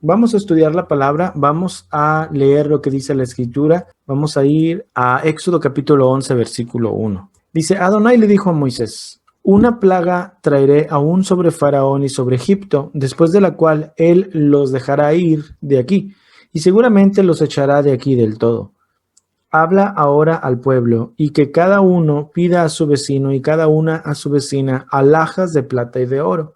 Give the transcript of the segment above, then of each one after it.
Vamos a estudiar la palabra, vamos a leer lo que dice la escritura, vamos a ir a Éxodo capítulo 11, versículo 1. Dice, Adonai le dijo a Moisés, una plaga traeré aún sobre Faraón y sobre Egipto, después de la cual él los dejará ir de aquí, y seguramente los echará de aquí del todo. Habla ahora al pueblo, y que cada uno pida a su vecino y cada una a su vecina alhajas de plata y de oro.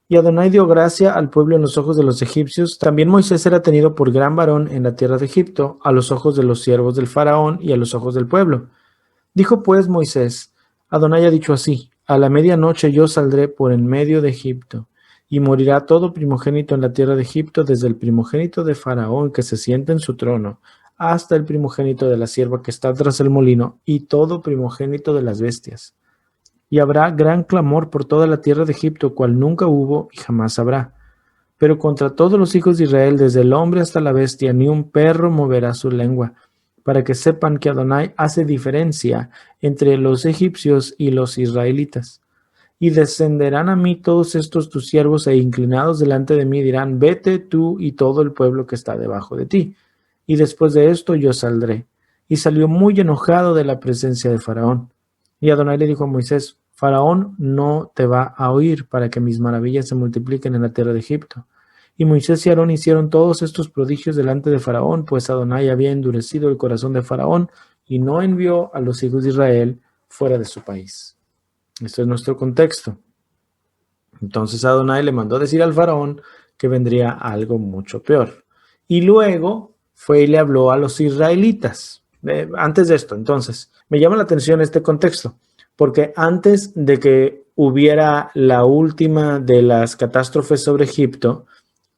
Y Adonai dio gracia al pueblo en los ojos de los egipcios. También Moisés era tenido por gran varón en la tierra de Egipto, a los ojos de los siervos del faraón y a los ojos del pueblo. Dijo pues Moisés, Adonai ha dicho así, a la medianoche yo saldré por en medio de Egipto, y morirá todo primogénito en la tierra de Egipto, desde el primogénito de Faraón que se sienta en su trono, hasta el primogénito de la sierva que está tras el molino, y todo primogénito de las bestias. Y habrá gran clamor por toda la tierra de Egipto, cual nunca hubo y jamás habrá. Pero contra todos los hijos de Israel, desde el hombre hasta la bestia, ni un perro moverá su lengua, para que sepan que Adonai hace diferencia entre los egipcios y los israelitas. Y descenderán a mí todos estos tus siervos, e inclinados delante de mí dirán, vete tú y todo el pueblo que está debajo de ti. Y después de esto yo saldré. Y salió muy enojado de la presencia de Faraón. Y Adonai le dijo a Moisés, Faraón no te va a oír para que mis maravillas se multipliquen en la tierra de Egipto. Y Moisés y Aarón hicieron todos estos prodigios delante de Faraón, pues Adonai había endurecido el corazón de Faraón y no envió a los hijos de Israel fuera de su país. Este es nuestro contexto. Entonces Adonai le mandó a decir al Faraón que vendría algo mucho peor. Y luego fue y le habló a los israelitas. Antes de esto, entonces, me llama la atención este contexto, porque antes de que hubiera la última de las catástrofes sobre Egipto,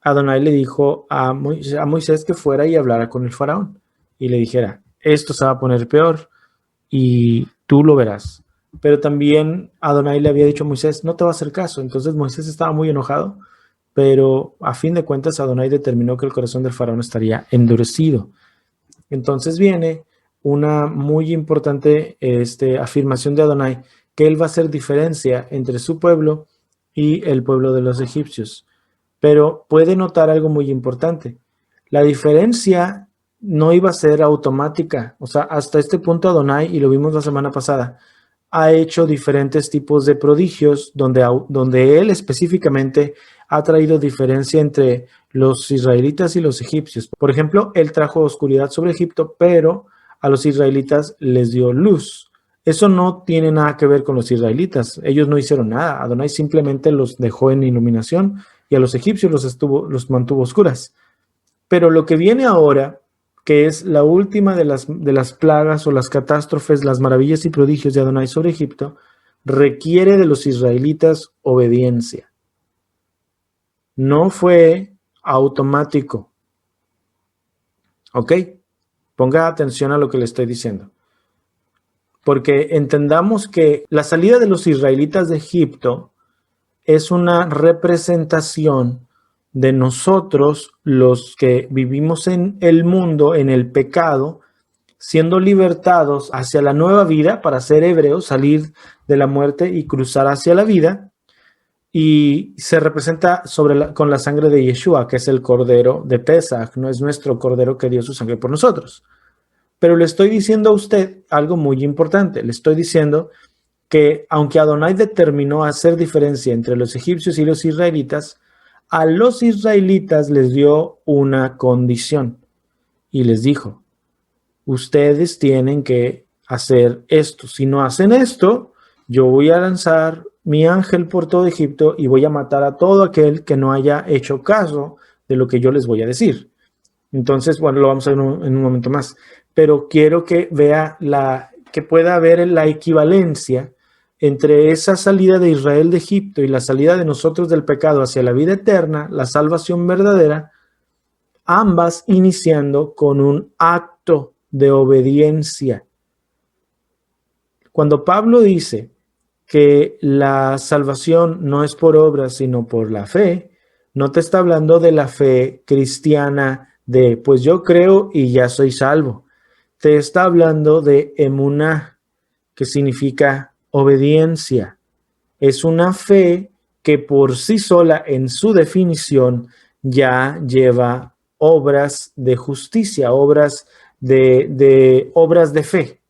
Adonai le dijo a Moisés que fuera y hablara con el faraón y le dijera, esto se va a poner peor y tú lo verás. Pero también Adonai le había dicho a Moisés, no te va a hacer caso. Entonces Moisés estaba muy enojado, pero a fin de cuentas Adonai determinó que el corazón del faraón estaría endurecido. Entonces viene una muy importante afirmación de Adonai, que él va a hacer diferencia entre su pueblo y el pueblo de los egipcios. Pero puede notar algo muy importante. La diferencia no iba a ser automática. O sea, hasta este punto Adonai, y lo vimos la semana pasada, ha hecho diferentes tipos de prodigios donde él específicamente ha traído diferencia entre los israelitas y los egipcios. Por ejemplo, él trajo oscuridad sobre Egipto, pero a los israelitas les dio luz. Eso no tiene nada que ver con los israelitas. Ellos no hicieron nada. Adonai simplemente los dejó en iluminación y a los egipcios los mantuvo oscuras. Pero lo que viene ahora, que es la última de las plagas o las catástrofes, las maravillas y prodigios de Adonai sobre Egipto, requiere de los israelitas obediencia. No fue automático. ¿Ok? Ponga atención a lo que le estoy diciendo. Porque entendamos que la salida de los israelitas de Egipto es una representación de nosotros, los que vivimos en el mundo, en el pecado, siendo libertados hacia la nueva vida para ser hebreos, salir de la muerte y cruzar hacia la vida. Y se representa con la sangre de Yeshua, que es el cordero de Pesach, no es nuestro cordero que dio su sangre por nosotros. Pero le estoy diciendo a usted algo muy importante. Le estoy diciendo que aunque Adonai determinó hacer diferencia entre los egipcios y los israelitas, a los israelitas les dio una condición y les dijo, ustedes tienen que hacer esto. Si no hacen esto, yo voy a lanzar mi ángel por todo Egipto y voy a matar a todo aquel que no haya hecho caso de lo que yo les voy a decir. Entonces, bueno, lo vamos a ver en un momento más, pero quiero que vea que pueda haber la equivalencia entre esa salida de Israel de Egipto y la salida de nosotros del pecado hacia la vida eterna, la salvación verdadera, ambas iniciando con un acto de obediencia. Cuando Pablo dice que la salvación no es por obras, sino por la fe, no te está hablando de la fe cristiana de, pues yo creo y ya soy salvo. Te está hablando de emuná, que significa obediencia. Es una fe que por sí sola, en su definición, ya lleva obras de justicia, obras obras de fe,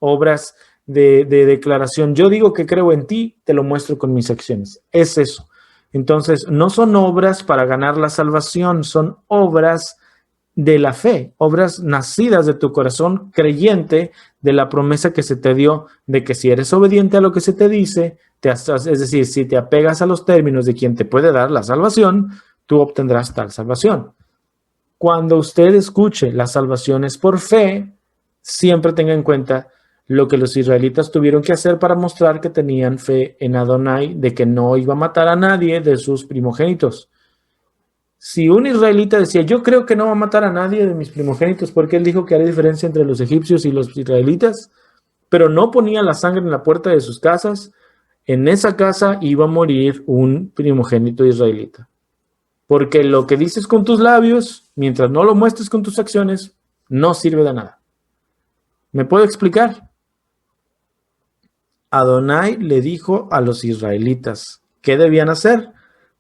obras de declaración. Yo digo que creo en ti, te lo muestro con mis acciones. Es eso. Entonces, no son obras para ganar la salvación, son obras de la fe, obras nacidas de tu corazón creyente de la promesa que se te dio de que si eres obediente a lo que se te dice, es decir, si te apegas a los términos de quien te puede dar la salvación, tú obtendrás tal salvación. Cuando usted escuche la salvación es por fe, siempre tenga en cuenta lo que los israelitas tuvieron que hacer para mostrar que tenían fe en Adonai, de que no iba a matar a nadie de sus primogénitos. Si un israelita decía, yo creo que no va a matar a nadie de mis primogénitos, porque él dijo que había diferencia entre los egipcios y los israelitas, pero no ponía la sangre en la puerta de sus casas, en esa casa iba a morir un primogénito israelita. Porque lo que dices con tus labios, mientras no lo muestres con tus acciones, no sirve de nada. ¿Me puedo explicar? Adonai le dijo a los israelitas qué debían hacer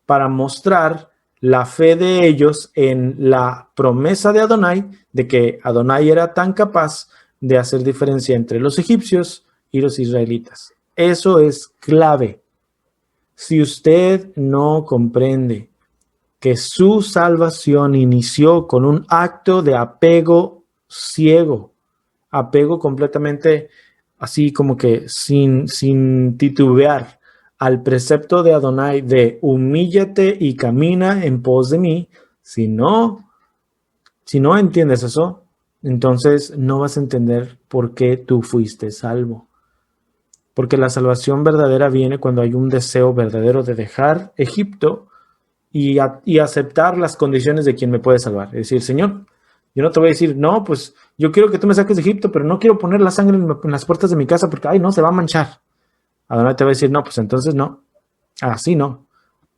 para mostrar la fe de ellos en la promesa de Adonai, de que Adonai era tan capaz de hacer diferencia entre los egipcios y los israelitas. Eso es clave. Si usted no comprende que su salvación inició con un acto de apego ciego, apego completamente así como que sin titubear al precepto de Adonai de humíllate y camina en pos de mí. Si no entiendes eso, entonces no vas a entender por qué tú fuiste salvo. Porque la salvación verdadera viene cuando hay un deseo verdadero de dejar Egipto y aceptar las condiciones de quien me puede salvar. Es decir, Señor, yo no te voy a decir, no, pues yo quiero que tú me saques de Egipto, pero no quiero poner la sangre en las puertas de mi casa porque, ay, no, se va a manchar. Adonai te va a decir, no, pues entonces no. Así no.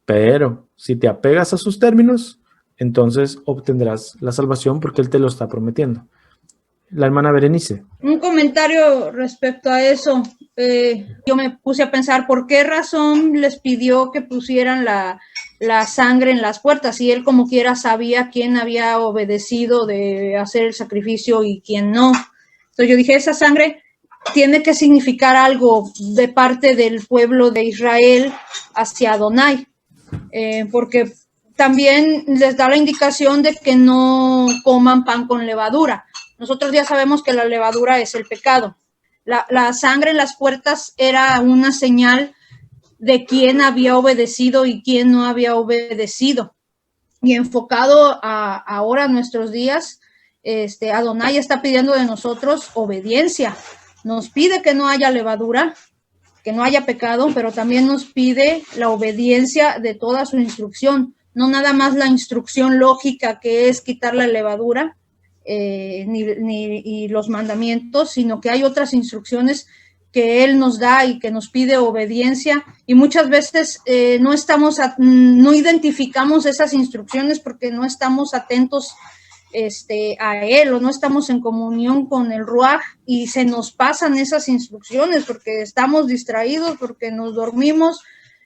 Pero si te apegas a sus términos, entonces obtendrás la salvación porque Él te lo está prometiendo. La hermana Berenice. Un comentario respecto a eso. Yo me puse a pensar por qué razón les pidió que pusieran la sangre en las puertas, y él como quiera sabía quién había obedecido de hacer el sacrificio y quién no. Entonces yo dije, esa sangre tiene que significar algo de parte del pueblo de Israel hacia Adonai, porque también les da la indicación de que no coman pan con levadura. Nosotros ya sabemos que la levadura es el pecado. La sangre en las puertas era una señal de quién había obedecido y quién no había obedecido. Y enfocado ahora a nuestros días, Adonai está pidiendo de nosotros obediencia. Nos pide que no haya levadura, que no haya pecado, pero también nos pide la obediencia de toda su instrucción. No nada más la instrucción lógica que es quitar la levadura, ni los mandamientos, sino que hay otras instrucciones que Él nos da y que nos pide obediencia, y muchas veces no identificamos esas instrucciones porque no estamos atentos a Él, o no estamos en comunión con el Ruaj, y se nos pasan esas instrucciones porque estamos distraídos, porque nos dormimos,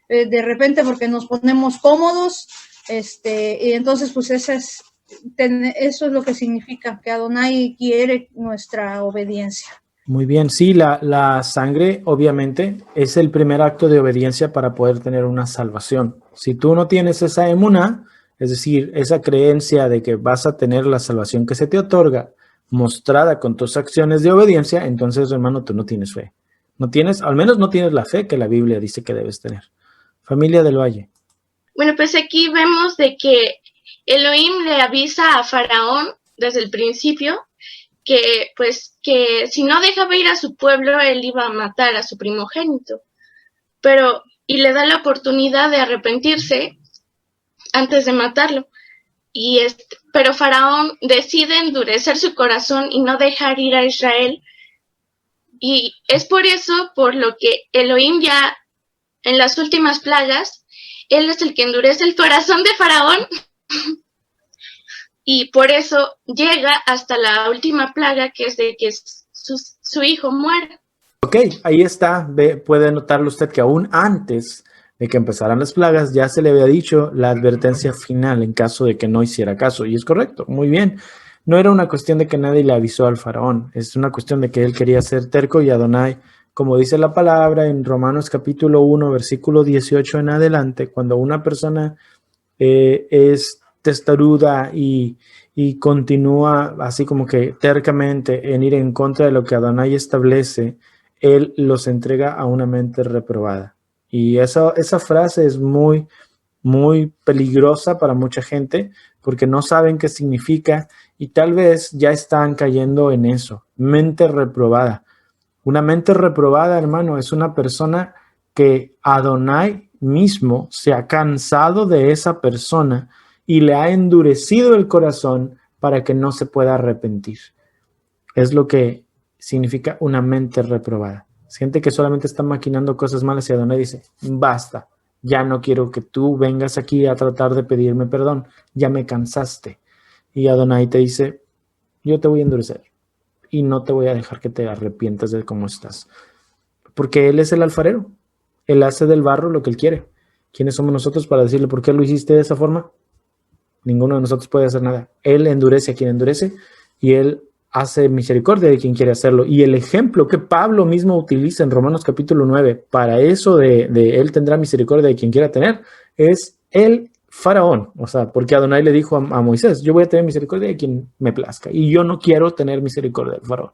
de repente porque nos ponemos cómodos, y entonces pues eso es lo que significa que Adonai quiere nuestra obediencia. Muy bien, sí, la sangre obviamente es el primer acto de obediencia para poder tener una salvación. Si tú no tienes esa emuná, es decir, esa creencia de que vas a tener la salvación que se te otorga mostrada con tus acciones de obediencia, entonces, hermano, tú no tienes fe. No tienes, al menos no tienes la fe que la Biblia dice que debes tener. Familia del Valle. Bueno, pues aquí vemos de que Elohim le avisa a Faraón desde el principio que si no dejaba ir a su pueblo, él iba a matar a su primogénito. Y le da la oportunidad de arrepentirse antes de matarlo. Pero Faraón decide endurecer su corazón y no dejar ir a Israel. Y es por eso por lo que Elohim ya en las últimas plagas, él es el que endurece el corazón de Faraón. Y por eso llega hasta la última plaga, que es de que su hijo muera. Ok, ahí está. Puede notarlo usted que aún antes de que empezaran las plagas, ya se le había dicho la advertencia final en caso de que no hiciera caso. Y es correcto, muy bien. No era una cuestión de que nadie le avisó al faraón, es una cuestión de que él quería ser terco y Adonai, como dice la palabra en Romanos capítulo 1, versículo 18 en adelante, cuando una persona es testaruda y continúa así como que tercamente en ir en contra de lo que Adonai establece, él los entrega a una mente reprobada. Y esa frase es muy, muy peligrosa para mucha gente porque no saben qué significa y tal vez ya están cayendo en eso. Mente reprobada. Una mente reprobada, hermano, es una persona que Adonai mismo se ha cansado de esa persona y le ha endurecido el corazón para que no se pueda arrepentir. Es lo que significa una mente reprobada. Es gente que solamente está maquinando cosas malas y Adonai dice, basta, ya no quiero que tú vengas aquí a tratar de pedirme perdón, ya me cansaste. Y Adonai te dice, yo te voy a endurecer y no te voy a dejar que te arrepientas de cómo estás. Porque Él es el alfarero. Él hace del barro lo que Él quiere. ¿Quiénes somos nosotros para decirle por qué lo hiciste de esa forma? Ninguno de nosotros puede hacer nada. Él endurece a quien endurece y Él hace misericordia de quien quiere hacerlo. Y el ejemplo que Pablo mismo utiliza en Romanos capítulo 9 para eso de Él tendrá misericordia de quien quiera tener es el faraón. O sea, porque Adonai le dijo a Moisés, yo voy a tener misericordia de quien me plazca y yo no quiero tener misericordia del faraón.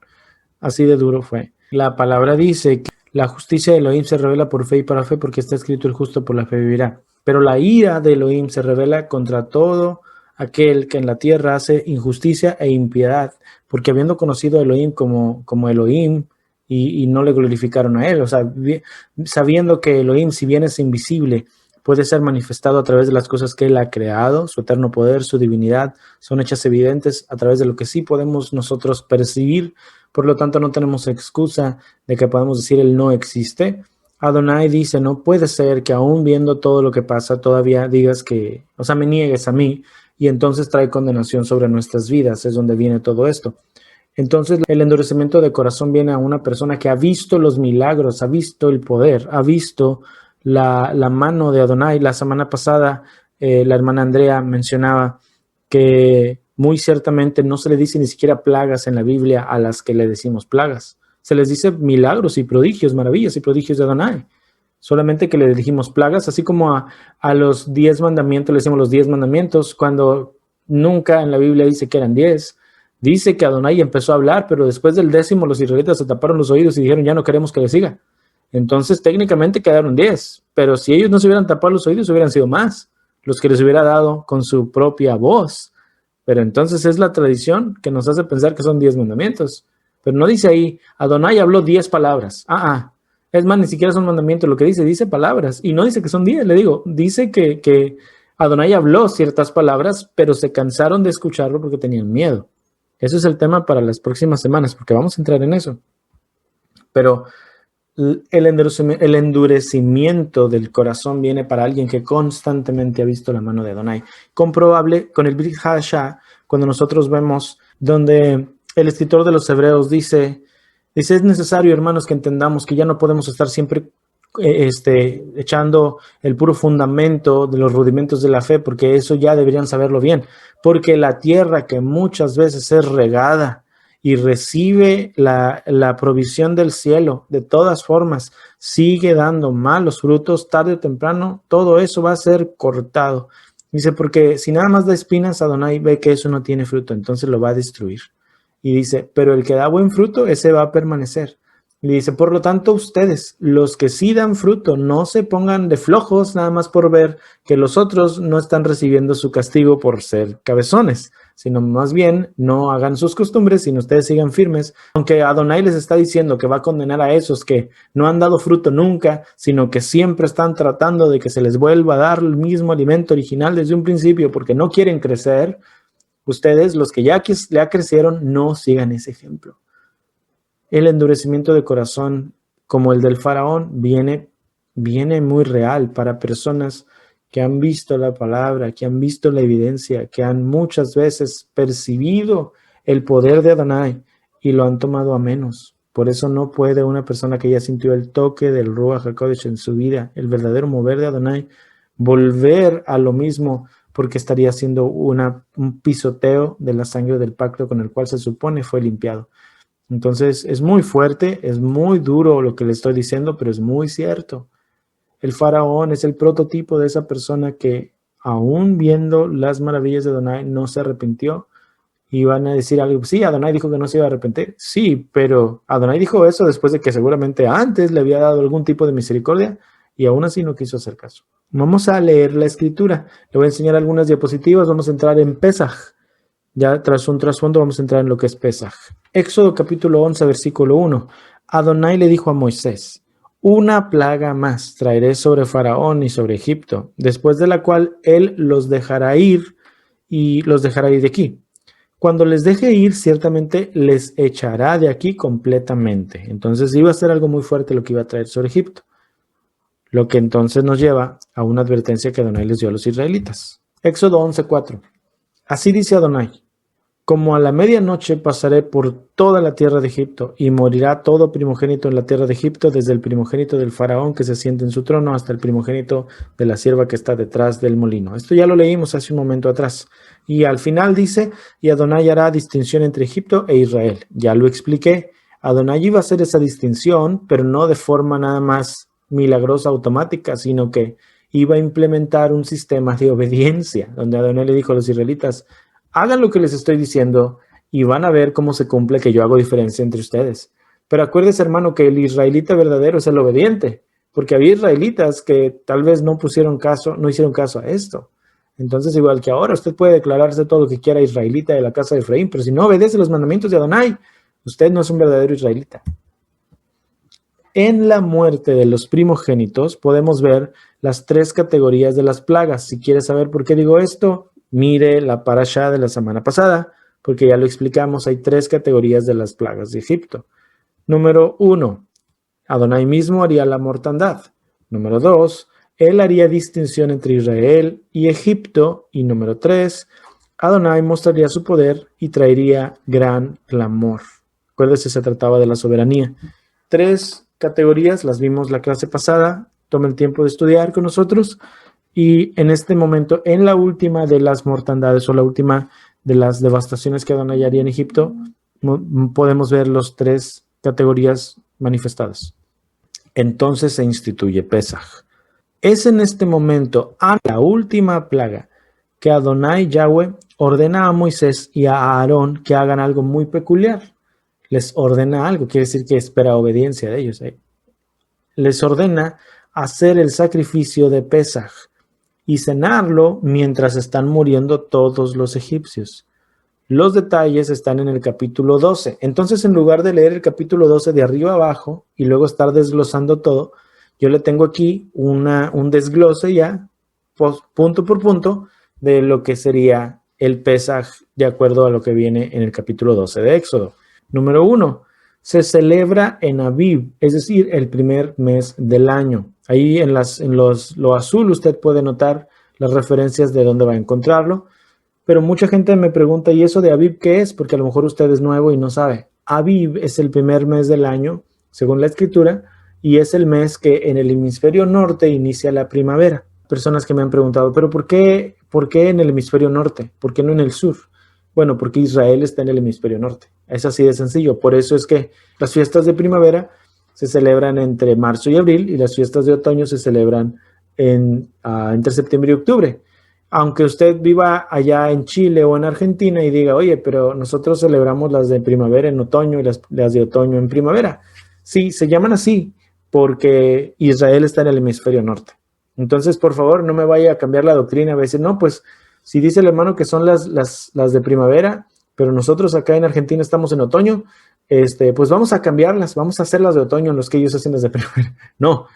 Así de duro fue. La palabra dice que la justicia de Elohim se revela por fe y para fe porque está escrito el justo por la fe vivirá. Pero la ira de Elohim se revela contra todo aquel que en la tierra hace injusticia e impiedad, porque habiendo conocido a Elohim como Elohim y no le glorificaron a él, o sea, sabiendo que Elohim, si bien es invisible, puede ser manifestado a través de las cosas que él ha creado, su eterno poder, su divinidad, son hechas evidentes a través de lo que sí podemos nosotros percibir, por lo tanto no tenemos excusa de que podamos decir él no existe. Adonai dice, no puede ser que aún viendo todo lo que pasa, todavía digas que, o sea, me niegues a mí, y entonces trae condenación sobre nuestras vidas, es donde viene todo esto. Entonces el endurecimiento de corazón viene a una persona que ha visto los milagros, ha visto el poder, ha visto la mano de Adonai. La semana pasada la hermana Andrea mencionaba que muy ciertamente no se le dice ni siquiera plagas en la Biblia a las que le decimos plagas. Se les dice milagros y prodigios, maravillas y prodigios de Adonai. Solamente que le dijimos plagas, así como a los 10 mandamientos, le decimos los 10 mandamientos, cuando nunca en la Biblia dice que eran 10. Dice que Adonai empezó a hablar, pero después del 10º los israelitas se taparon los oídos y dijeron, ya no queremos que le siga. Entonces técnicamente quedaron 10, pero si ellos no se hubieran tapado los oídos, hubieran sido más, los que les hubiera dado con su propia voz. Pero entonces es la tradición que nos hace pensar que son 10 mandamientos. Pero no dice ahí, Adonai habló 10 palabras. Es más, ni siquiera son mandamientos. Lo que dice palabras. Y no dice que son 10, le digo. Dice que Adonai habló ciertas palabras, pero se cansaron de escucharlo porque tenían miedo. Eso es el tema para las próximas semanas, porque vamos a entrar en eso. Pero el endurecimiento del corazón viene para alguien que constantemente ha visto la mano de Adonai. Comprobable con el Brit Hadashah, cuando nosotros vemos donde el escritor de los Hebreos dice, es necesario, hermanos, que entendamos que ya no podemos estar siempre echando el puro fundamento de los rudimentos de la fe, porque eso ya deberían saberlo bien, porque la tierra que muchas veces es regada y recibe la provisión del cielo, de todas formas, sigue dando malos frutos, tarde o temprano, todo eso va a ser cortado. Dice, porque si nada más da espinas, Adonai ve que eso no tiene fruto, entonces lo va a destruir. Y dice, pero el que da buen fruto, ese va a permanecer. Y dice, por lo tanto, ustedes, los que sí dan fruto, no se pongan de flojos nada más por ver que los otros no están recibiendo su castigo por ser cabezones, sino más bien no hagan sus costumbres, sino ustedes sigan firmes. Aunque Adonai les está diciendo que va a condenar a esos que no han dado fruto nunca, sino que siempre están tratando de que se les vuelva a dar el mismo alimento original desde un principio porque no quieren crecer, ustedes, los que ya crecieron, no sigan ese ejemplo. El endurecimiento de corazón, como el del faraón, viene muy real para personas que han visto la palabra, que han visto la evidencia, que han muchas veces percibido el poder de Adonai y lo han tomado a menos, Por eso no puede una persona que ya sintió el toque del Ruach HaKodesh en su vida, el verdadero mover de Adonai, volver a lo mismo, porque estaría haciendo un pisoteo de la sangre del pacto con el cual se supone fue limpiado. Entonces es muy fuerte, es muy duro lo que le estoy diciendo, pero es muy cierto. El faraón es el prototipo de esa persona que, aún viendo las maravillas de Adonai, no se arrepintió. Y van a decir algo, sí, Adonai dijo que no se iba a arrepentir. Sí, pero Adonai dijo eso después de que seguramente antes le había dado algún tipo de misericordia y aún así no quiso hacer caso. Vamos a leer la escritura. Le voy a enseñar algunas diapositivas. Vamos a entrar en Pesaj. Ya tras un trasfondo vamos a entrar en lo que es Pesaj. Éxodo capítulo 11, versículo 1. Adonai le dijo a Moisés: una plaga más traeré sobre Faraón y sobre Egipto, después de la cual él los dejará ir y los dejará ir de aquí. Cuando les deje ir, ciertamente les echará de aquí completamente. Entonces iba a ser algo muy fuerte lo que iba a traer sobre Egipto. Lo que entonces nos lleva a una advertencia que Adonai les dio a los israelitas. Éxodo 11:4. Así dice Adonai: como a la medianoche pasaré por toda la tierra de Egipto, y morirá todo primogénito en la tierra de Egipto, desde el primogénito del faraón que se siente en su trono hasta el primogénito de la sierva que está detrás del molino. Esto ya lo leímos hace un momento atrás. Y al final dice: y Adonai hará distinción entre Egipto e Israel. Ya lo expliqué. Adonai iba a hacer esa distinción, pero no de forma nada más milagrosa, automática, sino que iba a implementar un sistema de obediencia, donde Adonai le dijo a los israelitas: hagan lo que les estoy diciendo y van a ver cómo se cumple que yo hago diferencia entre ustedes. Pero acuérdese, hermano, que el israelita verdadero es el obediente, porque había israelitas que tal vez no hicieron caso a esto. Entonces, igual que ahora, usted puede declararse todo lo que quiera israelita de la casa de Efraín, pero si no obedece los mandamientos de Adonai, usted no es un verdadero israelita. En la muerte de los primogénitos podemos ver las 3 categorías de las plagas. Si quiere saber por qué digo esto, mire la parashá de la semana pasada, porque ya lo explicamos. Hay 3 categorías de las plagas de Egipto. Número 1, Adonai mismo haría la mortandad. Número 2, él haría distinción entre Israel y Egipto. Y número 3, Adonai mostraría su poder y traería gran clamor. Acuérdese, se trataba de la soberanía. 3 categorías, las vimos la clase pasada. Tome el tiempo de estudiar con nosotros. Y en este momento, en la última de las mortandades o la última de las devastaciones que Adonai haría en Egipto, podemos ver las 3 categorías manifestadas. Entonces se instituye Pesaj. Es en este momento, a la última plaga, que Adonai Yahweh ordena a Moisés y a Aarón que hagan algo muy peculiar. Les ordena algo, quiere decir que espera obediencia de ellos. Les ordena hacer el sacrificio de Pesaj y cenarlo mientras están muriendo todos los egipcios. Los detalles están en el capítulo 12. Entonces, en lugar de leer el capítulo 12 de arriba abajo y luego estar desglosando todo, yo le tengo aquí un desglose ya, punto por punto, de lo que sería el Pesaj de acuerdo a lo que viene en el capítulo 12 de Éxodo. Número 1, se celebra en Abib, es decir, el primer mes del año. Ahí en lo azul usted puede notar las referencias de dónde va a encontrarlo, pero mucha gente me pregunta, ¿y eso de Abib qué es? Porque a lo mejor usted es nuevo y no sabe. Abib es el primer mes del año, según la escritura, y es el mes que en el hemisferio norte inicia la primavera. Personas que me han preguntado, ¿pero por qué en el hemisferio norte? ¿Por qué no en el sur? Bueno, porque Israel está en el hemisferio norte. Es así de sencillo. Por eso es que las fiestas de primavera se celebran entre marzo y abril y las fiestas de otoño se celebran entre septiembre y octubre. Aunque usted viva allá en Chile o en Argentina y diga, oye, pero nosotros celebramos las de primavera en otoño y las de otoño en primavera. Sí, se llaman así porque Israel está en el hemisferio norte. Entonces, por favor, no me vaya a cambiar la doctrina. A veces, no, pues, si dice el hermano que son las de primavera, pero nosotros acá en Argentina estamos en otoño, pues vamos a cambiarlas, vamos a hacer las de otoño en los que ellos hacen las de primavera. No,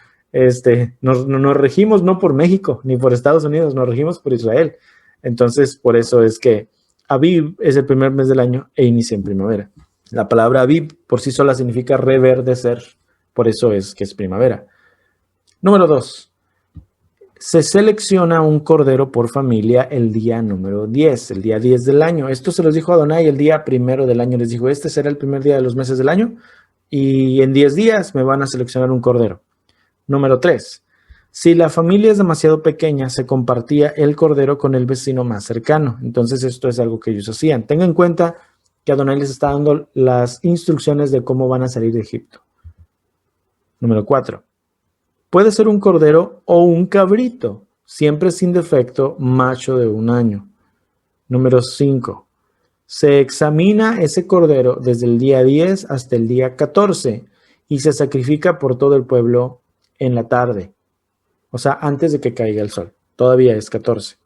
nos regimos no por México ni por Estados Unidos, nos regimos por Israel. Entonces, por eso es que Abib es el primer mes del año e inicia en primavera. La palabra Abib por sí sola significa reverdecer, por eso es que es primavera. Número 2. Se selecciona un cordero por familia el día número 10, el día 10 del año. Esto se los dijo Adonai el día 1 del año. Les dijo, este será el primer día de los meses del año y en 10 días me van a seleccionar un cordero. Número 3. Si la familia es demasiado pequeña, se compartía el cordero con el vecino más cercano. Entonces esto es algo que ellos hacían. Tengan en cuenta que Adonai les está dando las instrucciones de cómo van a salir de Egipto. Número 4. Puede ser un cordero o un cabrito, siempre sin defecto, macho de 1 año. Número 5. Se examina ese cordero desde el día 10 hasta el día 14 y se sacrifica por todo el pueblo en la tarde. O sea, antes de que caiga el sol. Todavía es 14.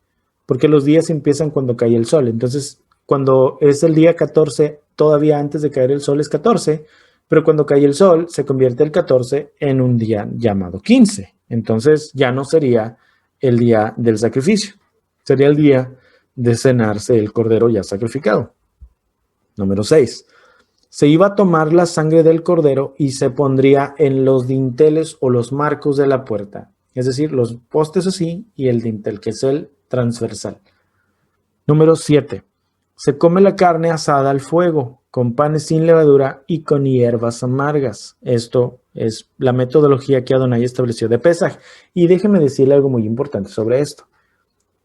Porque los días empiezan cuando cae el sol. Entonces, cuando es el día 14, todavía antes de caer el sol es 14. Pero cuando cae el sol, se convierte el 14 en un día llamado 15. Entonces, ya no sería el día del sacrificio. Sería el día de cenarse el cordero ya sacrificado. Número 6. Se iba a tomar la sangre del cordero y se pondría en los dinteles o los marcos de la puerta. Es decir, los postes así y el dintel, que es el transversal. Número 7. Se come la carne asada al fuego, con panes sin levadura y con hierbas amargas. Esto es la metodología que Adonai estableció de Pesaj. Y déjeme decirle algo muy importante sobre esto.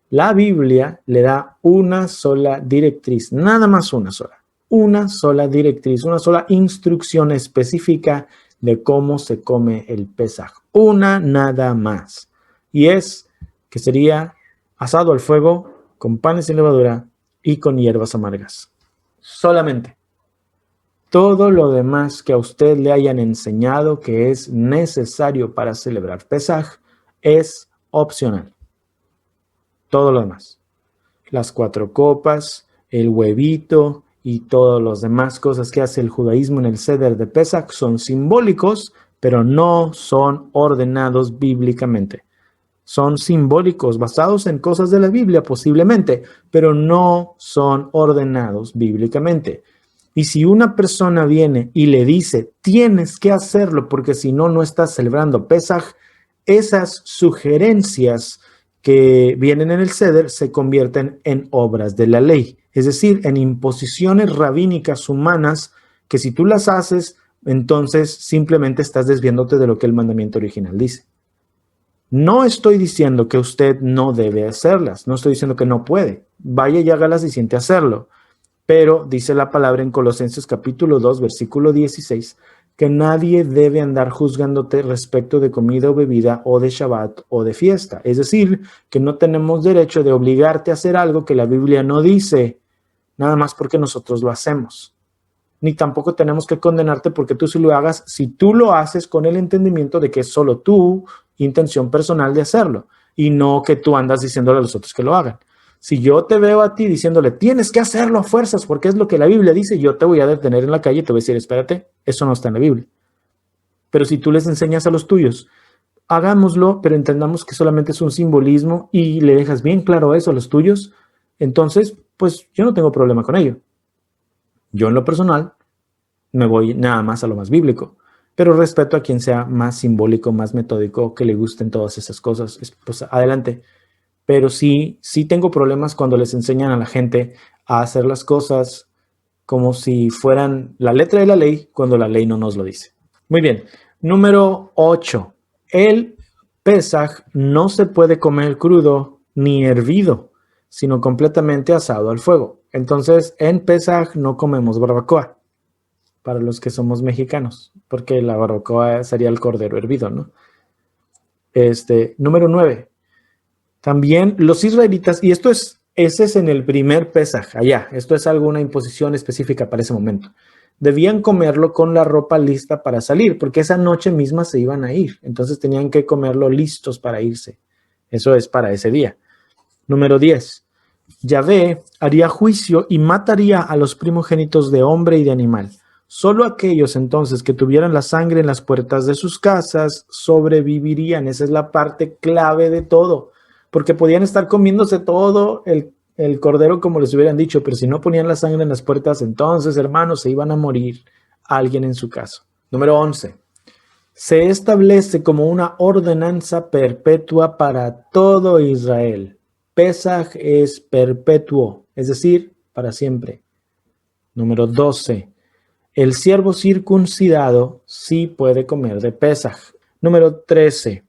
La Biblia le da una sola directriz, nada más una sola directriz, una sola instrucción específica de cómo se come el Pesaj. Una nada más. Y es que sería asado al fuego, con panes sin levadura y con hierbas amargas. Solamente. Todo lo demás que a usted le hayan enseñado que es necesario para celebrar Pesaj es opcional. Todo lo demás. Las 4 copas, el huevito y todas las demás cosas que hace el judaísmo en el Seder de Pesaj son simbólicos, pero no son ordenados bíblicamente. Son simbólicos, basados en cosas de la Biblia posiblemente, pero no son ordenados bíblicamente. Y si una persona viene y le dice, tienes que hacerlo porque si no, no estás celebrando Pesaj, esas sugerencias que vienen en el Seder se convierten en obras de la ley, es decir, en imposiciones rabínicas humanas que si tú las haces, entonces simplemente estás desviándote de lo que el mandamiento original dice. No estoy diciendo que usted no debe hacerlas, no estoy diciendo que no puede, vaya y hágalas y siente hacerlo, pero dice la palabra en Colosenses capítulo 2, versículo 16, que nadie debe andar juzgándote respecto de comida o bebida o de Shabbat o de fiesta. Es decir, que no tenemos derecho de obligarte a hacer algo que la Biblia no dice, nada más porque nosotros lo hacemos. Ni tampoco tenemos que condenarte porque tú sí lo hagas si tú lo haces con el entendimiento de que es solo tu intención personal de hacerlo y no que tú andas diciéndole a los otros que lo hagan. Si yo te veo a ti diciéndole, tienes que hacerlo a fuerzas porque es lo que la Biblia dice, yo te voy a detener en la calle y te voy a decir, espérate, eso no está en la Biblia. Pero si tú les enseñas a los tuyos, hagámoslo, pero entendamos que solamente es un simbolismo y le dejas bien claro eso a los tuyos, entonces, pues yo no tengo problema con ello. Yo en lo personal me voy nada más a lo más bíblico, pero respeto a quien sea más simbólico, más metódico, que le gusten todas esas cosas, pues adelante. Pero sí tengo problemas cuando les enseñan a la gente a hacer las cosas como si fueran la letra de la ley, cuando la ley no nos lo dice. Muy bien. Número 8. El Pesaj no se puede comer crudo ni hervido, sino completamente asado al fuego. Entonces, en Pesaj no comemos barbacoa, para los que somos mexicanos, porque la barbacoa sería el cordero hervido, ¿no? Número 9. También los israelitas, y ese es en el primer Pesaj, allá, esto es alguna imposición específica para ese momento, debían comerlo con la ropa lista para salir, porque esa noche misma se iban a ir, entonces tenían que comerlo listos para irse. Eso es para ese día. Número 10. Yahvé haría juicio y mataría a los primogénitos de hombre y de animal. Solo aquellos entonces que tuvieran la sangre en las puertas de sus casas sobrevivirían. Esa es la parte clave de todo. Porque podían estar comiéndose todo el cordero como les hubieran dicho, pero si no ponían la sangre en las puertas, entonces, hermanos, se iban a morir alguien en su caso. Número 11. Se establece como una ordenanza perpetua para todo Israel. Pesaj es perpetuo, es decir, para siempre. Número 12. El siervo circuncidado sí puede comer de Pesaj. Número 13.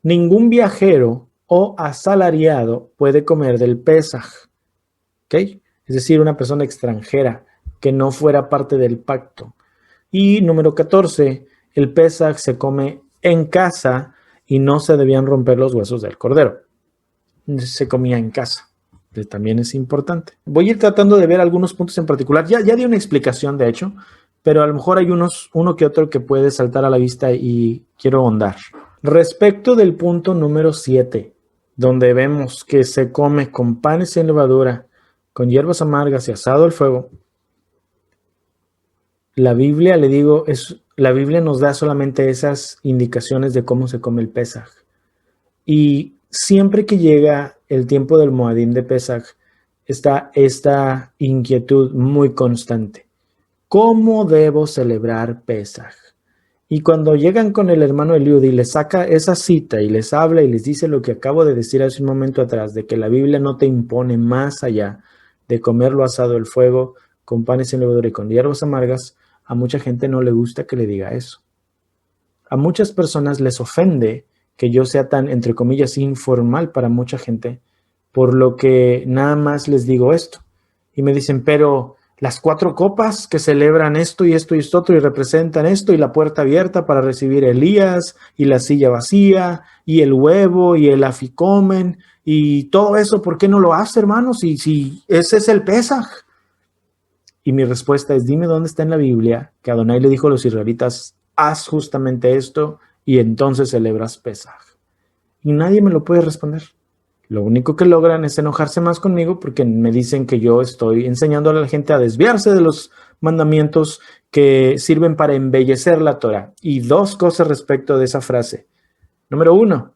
Ningún viajero o asalariado puede comer del Pesaj. ¿Ok? Es decir, una persona extranjera que no fuera parte del pacto. Y número 14. El Pesaj se come en casa y no se debían romper los huesos del cordero. Se comía en casa. También es importante. Voy a ir tratando de ver algunos puntos en particular. Ya di una explicación, de hecho, pero a lo mejor hay uno que otro que puede saltar a la vista y quiero ahondar. Respecto del punto número 7, donde vemos que se come con panes sin levadura, con hierbas amargas y asado al fuego, la Biblia, la Biblia nos da solamente esas indicaciones de cómo se come el Pesaj. Y siempre que llega el tiempo del Moadim de Pesaj, está esta inquietud muy constante. ¿Cómo debo celebrar Pesaj? Y cuando llegan con el hermano Eliud y les saca esa cita y les habla y les dice lo que acabo de decir hace un momento atrás, de que la Biblia no te impone más allá de comerlo asado al fuego, con panes sin levadura y con hierbas amargas, a mucha gente no le gusta que le diga eso. A muchas personas les ofende que yo sea tan, entre comillas, informal para mucha gente, por lo que nada más les digo esto. Y me dicen, pero las 4 copas que celebran esto y esto y esto otro y representan esto y la puerta abierta para recibir a Elías y la silla vacía y el huevo y el aficomen y todo eso, ¿por qué no lo hace, hermanos? Si ese es el Pesaj. Y mi respuesta es, dime dónde está en la Biblia que Adonai le dijo a los israelitas, haz justamente esto y entonces celebras Pesaj. Y nadie me lo puede responder. Lo único que logran es enojarse más conmigo porque me dicen que yo estoy enseñando a la gente a desviarse de los mandamientos que sirven para embellecer la Torah. Y 2 cosas respecto de esa frase. Número 1,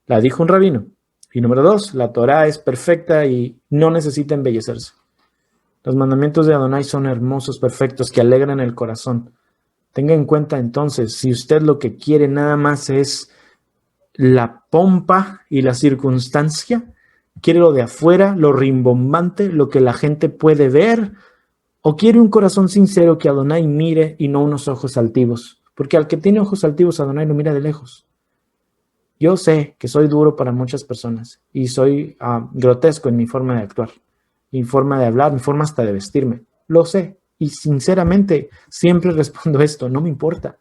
la dijo un rabino. Y número 2, la Torah es perfecta y no necesita embellecerse. Los mandamientos de Adonai son hermosos, perfectos, que alegran el corazón. Tenga en cuenta entonces, si usted lo que quiere nada más es la pompa y la circunstancia, quiere lo de afuera, lo rimbombante, lo que la gente puede ver, o quiere un corazón sincero que Adonai mire y no unos ojos altivos, porque al que tiene ojos altivos Adonai lo mira de lejos. Yo sé que soy duro para muchas personas y soy grotesco en mi forma de actuar, mi forma de hablar, mi forma hasta de vestirme, lo sé, y sinceramente siempre respondo esto, no me importa.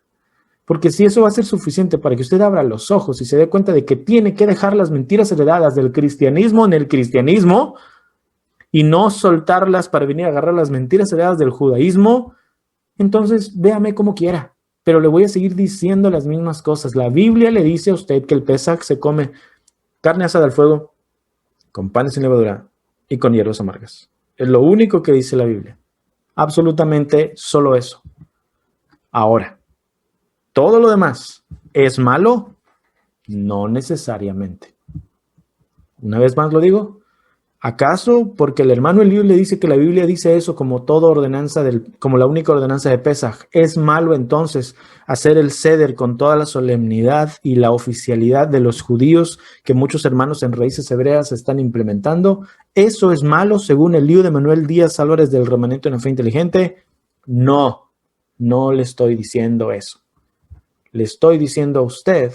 Porque si eso va a ser suficiente para que usted abra los ojos y se dé cuenta de que tiene que dejar las mentiras heredadas del cristianismo en el cristianismo y no soltarlas para venir a agarrar las mentiras heredadas del judaísmo, entonces véame como quiera. Pero le voy a seguir diciendo las mismas cosas. La Biblia le dice a usted que el Pesaj se come carne asada al fuego, con panes sin levadura y con hierbas amargas. Es lo único que dice la Biblia. Absolutamente solo eso. Ahora, ¿todo lo demás es malo? No necesariamente. Una vez más lo digo. ¿Acaso porque el hermano Eliud le dice que la Biblia dice eso como toda ordenanza como la única ordenanza de Pesaj, es malo entonces hacer el ceder con toda la solemnidad y la oficialidad de los judíos que muchos hermanos en Raíces Hebreas están implementando? ¿Eso es malo según Eliud de Manuel Díaz Álvarez del Remanente en la Fe Inteligente? No, no le estoy diciendo eso. Le estoy diciendo a usted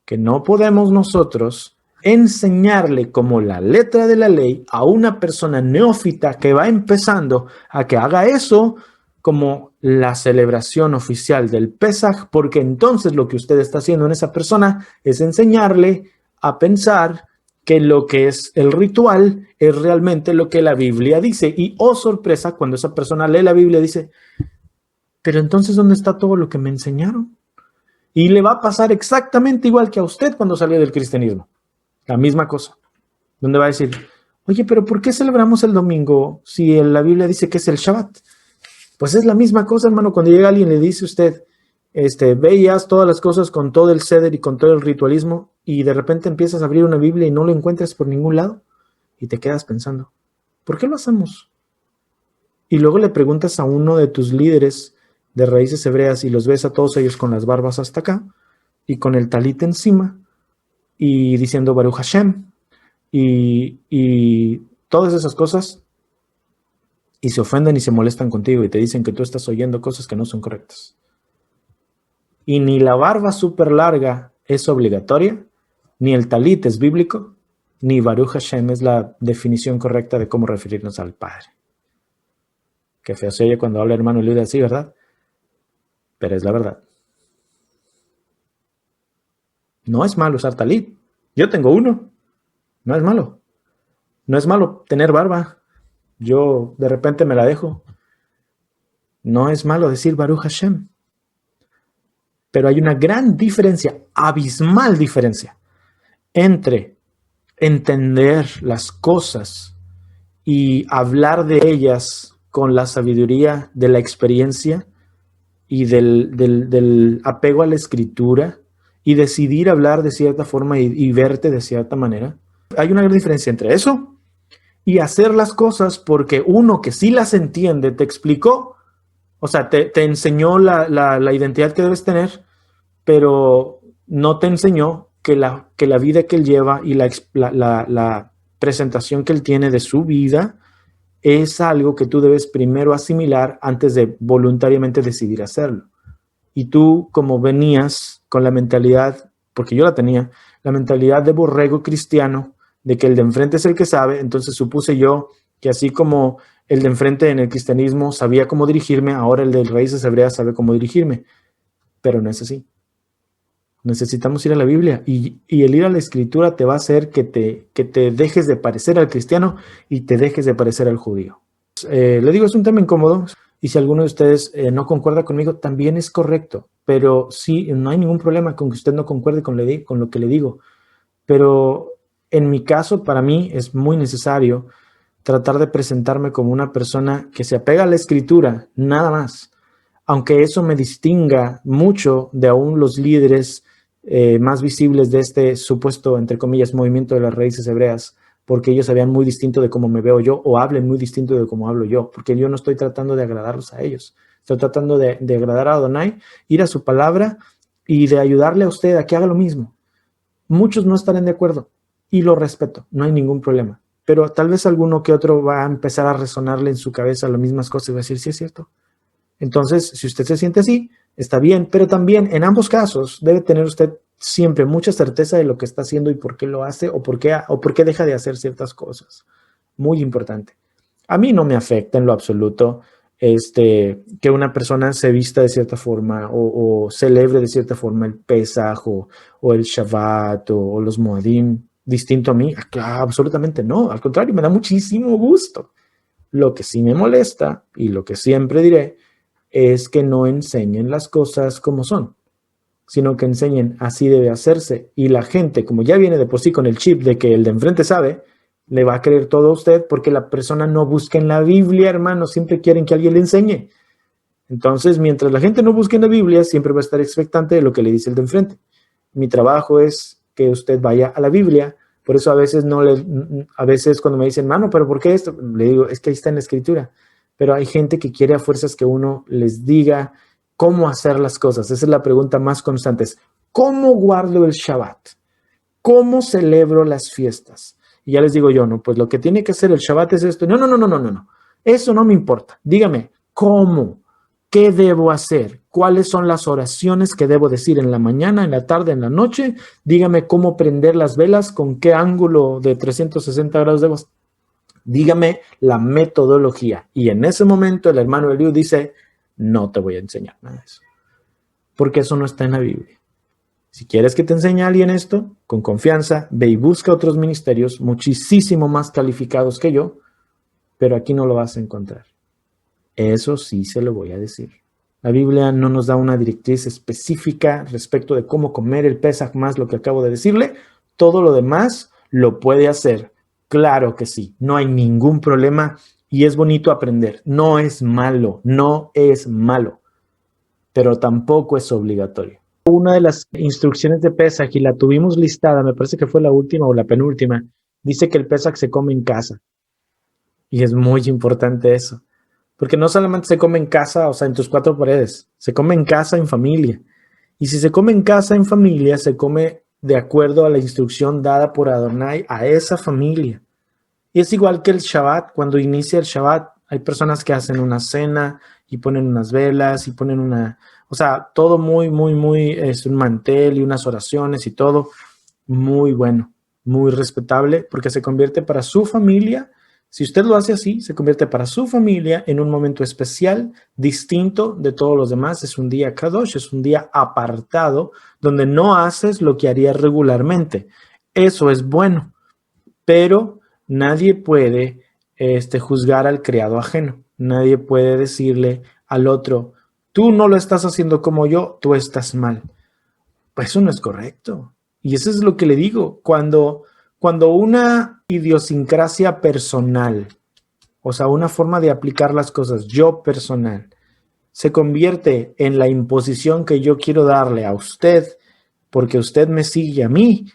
que no podemos nosotros enseñarle como la letra de la ley a una persona neófita que va empezando a que haga eso como la celebración oficial del Pesaj, porque entonces lo que usted está haciendo en esa persona es enseñarle a pensar que lo que es el ritual es realmente lo que la Biblia dice. Y oh sorpresa, cuando esa persona lee la Biblia dice, pero entonces ¿dónde está todo lo que me enseñaron? Y le va a pasar exactamente igual que a usted cuando salió del cristianismo. La misma cosa. Donde va a decir, oye, pero ¿por qué celebramos el domingo si la Biblia dice que es el Shabbat? Pues es la misma cosa, hermano, cuando llega alguien y le dice a usted, veías todas las cosas con todo el ceder y con todo el ritualismo y de repente empiezas a abrir una Biblia y no lo encuentras por ningún lado y te quedas pensando, ¿por qué lo hacemos? Y luego le preguntas a uno de tus líderes de Raíces Hebreas y los ves a todos ellos con las barbas hasta acá y con el talit encima y diciendo Baruch Hashem y todas esas cosas y se ofenden y se molestan contigo y te dicen que tú estás oyendo cosas que no son correctas. Y ni la barba súper larga es obligatoria, ni el talit es bíblico, ni Baruch Hashem es la definición correcta de cómo referirnos al Padre. Qué feo se oye cuando habla hermano Eliud así, ¿verdad? Pero es la verdad. No es malo usar talit. Yo tengo uno. No es malo. No es malo tener barba. Yo de repente me la dejo. No es malo decir Baruch Hashem. Pero hay una gran diferencia, abismal diferencia, entre entender las cosas y hablar de ellas con la sabiduría de la experiencia y del apego a la escritura y decidir hablar de cierta forma y verte de cierta manera. Hay una gran diferencia entre eso y hacer las cosas porque uno que sí las entiende te explicó, o sea, te enseñó la identidad que debes tener, pero no te enseñó que la vida que él lleva y la presentación que él tiene de su vida es algo que tú debes primero asimilar antes de voluntariamente decidir hacerlo. Y tú, como venías con la mentalidad, porque yo la tenía, la mentalidad de borrego cristiano, de que el de enfrente es el que sabe, entonces supuse yo que así como el de enfrente en el cristianismo sabía cómo dirigirme, ahora el de raíces hebreas sabe cómo dirigirme. Pero no es así. Necesitamos ir a la Biblia y el ir a la Escritura te va a hacer que te dejes de parecer al cristiano y te dejes de parecer al judío. Le digo, es un tema incómodo y si alguno de ustedes no concuerda conmigo, también es correcto, pero sí, no hay ningún problema con que usted no concuerde con lo que le digo. Pero en mi caso, para mí es muy necesario tratar de presentarme como una persona que se apega a la Escritura, nada más. Aunque eso me distinga mucho de aún los líderes más visibles de este supuesto, entre comillas, movimiento de las raíces hebreas, porque ellos sabían muy distinto de cómo me veo yo o hablen muy distinto de cómo hablo yo, porque yo no estoy tratando de agradarlos a ellos. Estoy tratando de agradar a Adonai, ir a su palabra y de ayudarle a usted a que haga lo mismo. Muchos no estarán de acuerdo y lo respeto, no hay ningún problema. Pero tal vez alguno que otro va a empezar a resonarle en su cabeza las mismas cosas y va a decir, sí es cierto. Entonces, si usted se siente así, está bien, pero también en ambos casos debe tener usted siempre mucha certeza de lo que está haciendo y por qué lo hace o por qué deja de hacer ciertas cosas. Muy importante. A mí no me afecta en lo absoluto que una persona se vista de cierta forma o celebre de cierta forma el Pesaj o el Shabbat o los Moadim distinto a mí. Claro, absolutamente no. Al contrario, me da muchísimo gusto. Lo que sí me molesta y lo que siempre diré es que no enseñen las cosas como son, sino que enseñen así debe hacerse. Y la gente, como ya viene de por sí con el chip de que el de enfrente sabe, le va a creer todo a usted porque la persona no busca en la Biblia, hermano, siempre quieren que alguien le enseñe. Entonces, mientras la gente no busque en la Biblia, siempre va a estar expectante de lo que le dice el de enfrente. Mi trabajo es que usted vaya a la Biblia. Por eso a veces cuando me dicen, mano, ¿pero por qué esto? Le digo, es que ahí está en la Escritura. Pero hay gente que quiere a fuerzas que uno les diga cómo hacer las cosas. Esa es la pregunta más constante. Es, ¿cómo guardo el Shabbat? ¿Cómo celebro las fiestas? Y ya les digo yo, no, pues lo que tiene que hacer el Shabbat es esto. No. Eso no me importa. Dígame, ¿cómo? ¿Qué debo hacer? ¿Cuáles son las oraciones que debo decir en la mañana, en la tarde, en la noche? Dígame cómo prender las velas, con qué ángulo de 360 grados debo. Dígame la metodología. Y en ese momento el hermano Eliud dice, no te voy a enseñar nada de eso. Porque eso no está en la Biblia. Si quieres que te enseñe a alguien esto, con confianza, ve y busca otros ministerios muchísimo más calificados que yo, pero aquí no lo vas a encontrar. Eso sí se lo voy a decir. La Biblia no nos da una directriz específica respecto de cómo comer el Pesaj más lo que acabo de decirle. Todo lo demás lo puede hacer. Claro que sí, no hay ningún problema y es bonito aprender. No es malo, pero tampoco es obligatorio. Una de las instrucciones de Pesaj, y la tuvimos listada, me parece que fue la última o la penúltima, dice que el Pesaj se come en casa. Y es muy importante eso. Porque no solamente se come en casa, o sea, en tus cuatro paredes, se come en casa, en familia. Y si se come en casa, en familia, se come de acuerdo a la instrucción dada por Adonai a esa familia. Y es igual que el Shabbat, cuando inicia el Shabbat, Hay personas que hacen una cena y ponen unas velas y ponen o sea, todo muy, muy, muy, es un mantel y unas oraciones y todo muy bueno, muy respetable, porque se convierte para su familia. Si usted lo hace así, se convierte para su familia en un momento especial, distinto de todos los demás. Es un día kadosh, es un día apartado, donde no haces lo que harías regularmente. Eso es bueno, pero nadie puede juzgar al criado ajeno. Nadie puede decirle al otro, tú no lo estás haciendo como yo, tú estás mal. Pues eso no es correcto. Y eso es lo que le digo. Cuando una idiosincrasia personal, o sea, una forma de aplicar las cosas, yo personal, se convierte en la imposición que yo quiero darle a usted, porque usted me sigue a mí,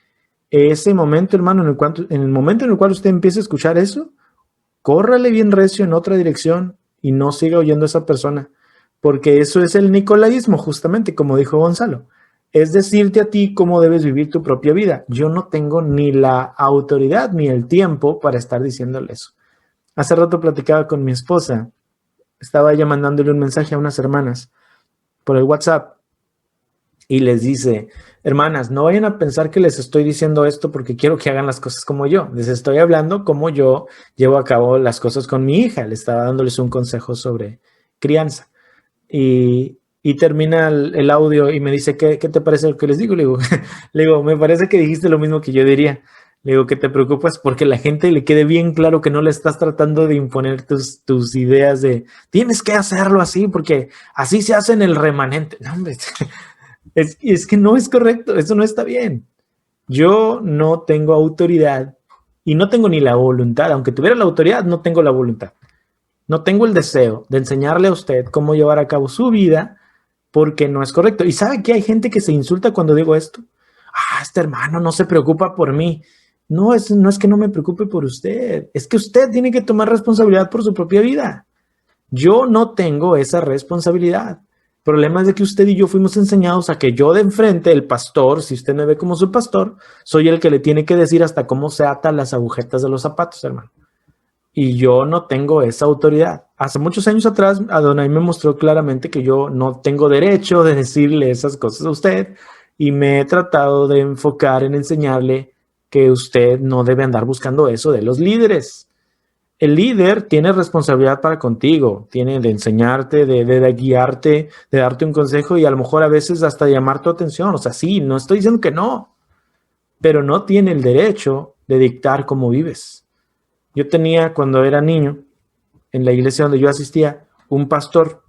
ese momento, hermano, en el momento en el cual usted empiece a escuchar eso, córrale bien recio en otra dirección y no siga oyendo a esa persona, porque eso es el nicolaísmo, justamente, como dijo Gonzalo. Es decirte a ti cómo debes vivir tu propia vida. Yo no tengo ni la autoridad ni el tiempo para estar diciéndole eso. Hace rato platicaba con mi esposa. Estaba ella mandándole un mensaje a unas hermanas por el WhatsApp y les dice, hermanas, no vayan a pensar que les estoy diciendo esto porque quiero que hagan las cosas como yo. Les estoy hablando como yo llevo a cabo las cosas con mi hija. Le estaba dándoles un consejo sobre crianza. Y termina el audio y me dice, ¿qué te parece lo que les digo? Le digo, me parece que dijiste lo mismo que yo diría. Le digo que te preocupas porque a la gente le quede bien claro que no le estás tratando de imponer tus ideas de tienes que hacerlo así porque así se hace en el remanente. No, hombre, es que no es correcto, eso no está bien. Yo no tengo autoridad y no tengo ni la voluntad. Aunque tuviera la autoridad, no tengo la voluntad. No tengo el deseo de enseñarle a usted cómo llevar a cabo su vida porque no es correcto. ¿Y sabe que hay gente que se insulta cuando digo esto? Este hermano no se preocupa por mí. No es que no me preocupe por usted. Es que usted tiene que tomar responsabilidad por su propia vida. Yo no tengo esa responsabilidad. El problema es de que usted y yo fuimos enseñados a que yo de enfrente, el pastor, si usted me ve como su pastor, soy el que le tiene que decir hasta cómo se atan las agujetas de los zapatos, hermano. Y yo no tengo esa autoridad. Hace muchos años atrás, Adonai me mostró claramente que yo no tengo derecho de decirle esas cosas a usted y me he tratado de enfocar en enseñarle que usted no debe andar buscando eso de los líderes. El líder tiene responsabilidad para contigo, tiene de enseñarte, de guiarte, de darte un consejo y a lo mejor a veces hasta llamar tu atención. O sea, sí, no estoy diciendo que no, pero no tiene el derecho de dictar cómo vives. Yo tenía, cuando era niño, en la iglesia donde yo asistía, un pastor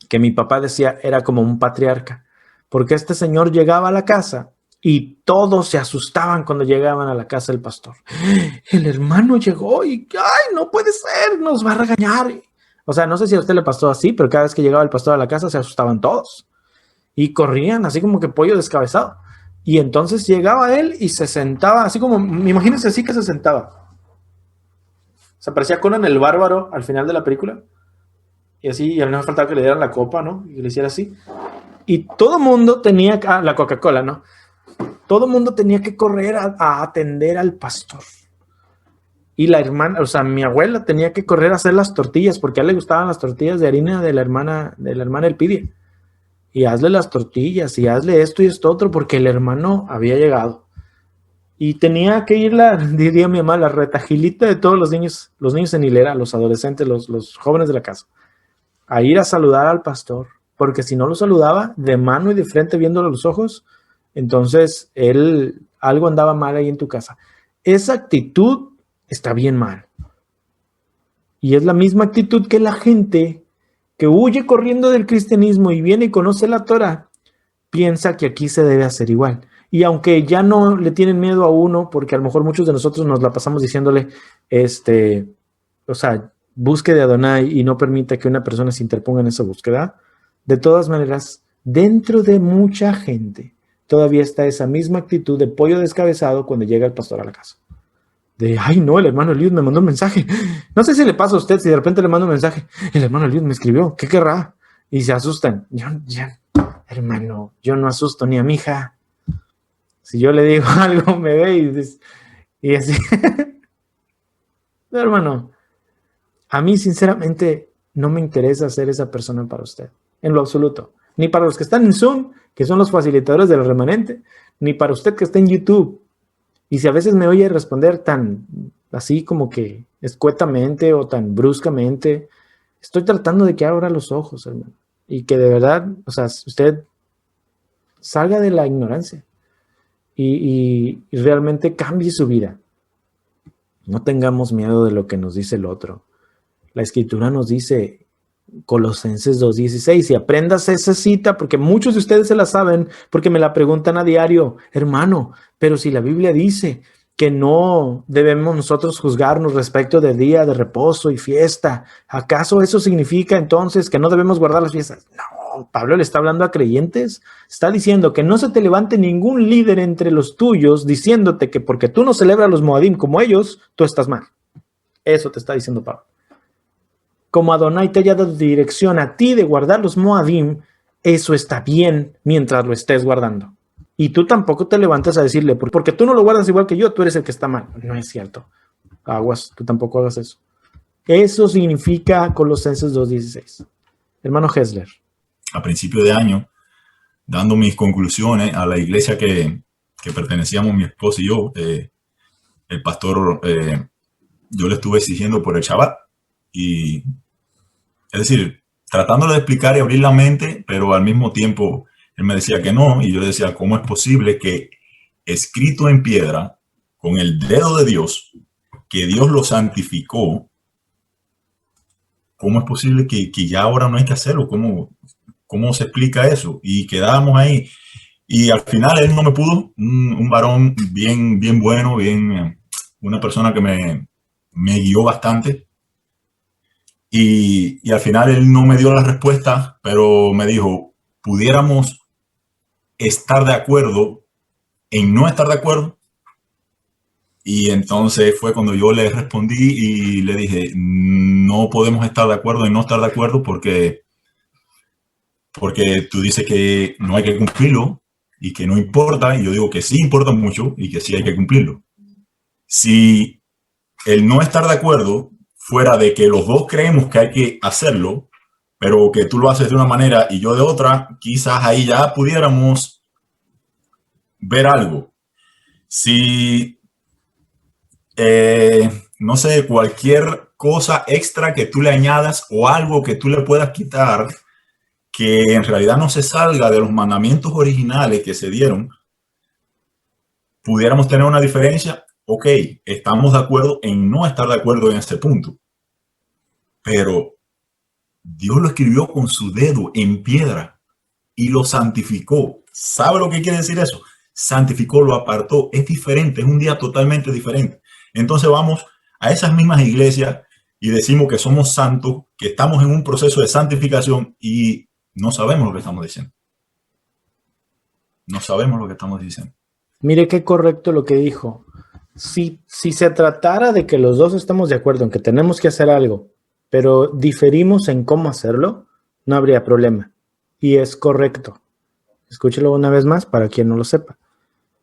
que mi papá decía era como un patriarca, porque este señor llegaba a la casa y todos se asustaban cuando llegaban a la casa del pastor. El hermano llegó y, ¡ay, no puede ser! Nos va a regañar. O sea, no sé si a usted le pasó así, pero cada vez que llegaba el pastor a la casa se asustaban todos y corrían así como que pollo descabezado. Y entonces llegaba él y se sentaba así como, imagínense así que se sentaba. Se parecía Conan el Bárbaro al final de la película. Y así, y a mí no me faltaba que le dieran la copa, ¿no? Y le hiciera así. Y todo mundo tenía, la Coca-Cola, ¿no? Todo mundo tenía que correr a atender al pastor. Y la hermana, o sea, mi abuela tenía que correr a hacer las tortillas, porque a él le gustaban las tortillas de harina de la hermana Elpidia. Y hazle las tortillas, y hazle esto y esto otro, porque el hermano había llegado. Y tenía que ir diría mi mamá, la retajilita de todos los niños en hilera, los adolescentes, los jóvenes de la casa, a ir a saludar al pastor, porque si no lo saludaba de mano y de frente viéndolo a los ojos, entonces algo andaba mal ahí en tu casa. Esa actitud está bien mal. Y es la misma actitud que la gente que huye corriendo del cristianismo y viene y conoce la Torah, piensa que aquí se debe hacer igual. Y aunque ya no le tienen miedo a uno, porque a lo mejor muchos de nosotros nos la pasamos diciéndole, o sea, busque de Adonai y no permita que una persona se interponga en esa búsqueda, de todas maneras, dentro de mucha gente, todavía está esa misma actitud de pollo descabezado cuando llega el pastor a la casa. De, ay no, el hermano Eliud me mandó un mensaje. No sé si le pasa a usted, si de repente le mando un mensaje, el hermano Eliud me escribió, ¿qué querrá? Y se asustan. Hermano, yo no asusto ni a mi hija. Si yo le digo algo, me ve y así. No, hermano, A mí, sinceramente, no me interesa ser esa persona para usted, en lo absoluto. Ni para los que están en Zoom, que son los facilitadores del remanente, ni para usted que está en YouTube. Y si a veces me oye responder tan así como que escuetamente o tan bruscamente, estoy tratando de que abra los ojos, hermano. Y que de verdad, o sea, usted salga de la ignorancia y realmente cambie su vida. No tengamos miedo de lo que nos dice el otro. La escritura nos dice, Colosenses 2:16, y aprendas esa cita porque muchos de ustedes se la saben porque me la preguntan a diario, hermano, pero si la Biblia dice que no debemos nosotros juzgarnos respecto de día de reposo y fiesta, ¿acaso eso significa entonces que no debemos guardar las fiestas? No, Pablo le está hablando a creyentes, está diciendo que no se te levante ningún líder entre los tuyos diciéndote que porque tú no celebras los Moadim como ellos, tú estás mal. Eso te está diciendo Pablo. Como Adonai te haya dado dirección a ti de guardar los Moadim, eso está bien mientras lo estés guardando. Y tú tampoco te levantas a decirle, porque tú no lo guardas igual que yo, tú eres el que está mal. No es cierto. Aguas, tú tampoco hagas eso. Eso significa Colosenses 2:16. Hermano Hessler. A principio de año, dando mis conclusiones a la iglesia que pertenecíamos mi esposa y yo, el pastor, yo le estuve exigiendo por el Shabbat. Y es decir, tratándole de explicar y abrir la mente, pero al mismo tiempo él me decía que no, y yo le decía, ¿cómo es posible que escrito en piedra, con el dedo de Dios, que Dios lo santificó, cómo es posible que ya ahora no hay que hacerlo? ¿Cómo se explica eso? Y quedábamos ahí. Y al final él no me pudo, un varón bien bueno, una persona que me guió bastante. Y al final él no me dio la respuesta, pero me dijo, pudiéramos estar de acuerdo en no estar de acuerdo. Y entonces fue cuando yo le respondí y le dije, no podemos estar de acuerdo en no estar de acuerdo porque tú dices que no hay que cumplirlo y que no importa. Y yo digo que sí importa mucho y que sí hay que cumplirlo. Si el no estar de acuerdo fuera de que los dos creemos que hay que hacerlo, pero que tú lo haces de una manera y yo de otra, quizás ahí ya pudiéramos ver algo. Si, no sé, cualquier cosa extra que tú le añadas o algo que tú le puedas quitar, que en realidad no se salga de los mandamientos originales que se dieron, pudiéramos tener una diferencia. Ok, estamos de acuerdo en no estar de acuerdo en ese punto. Pero Dios lo escribió con su dedo en piedra y lo santificó. ¿Sabe lo que quiere decir eso? Santificó, lo apartó. Es diferente, es un día totalmente diferente. Entonces vamos a esas mismas iglesias y decimos que somos santos, que estamos en un proceso de santificación y no sabemos lo que estamos diciendo. No sabemos lo que estamos diciendo. Mire qué correcto lo que dijo. Si se tratara de que los dos estamos de acuerdo en que tenemos que hacer algo, pero diferimos en cómo hacerlo, no habría problema. Y es correcto. Escúchelo una vez más para quien no lo sepa.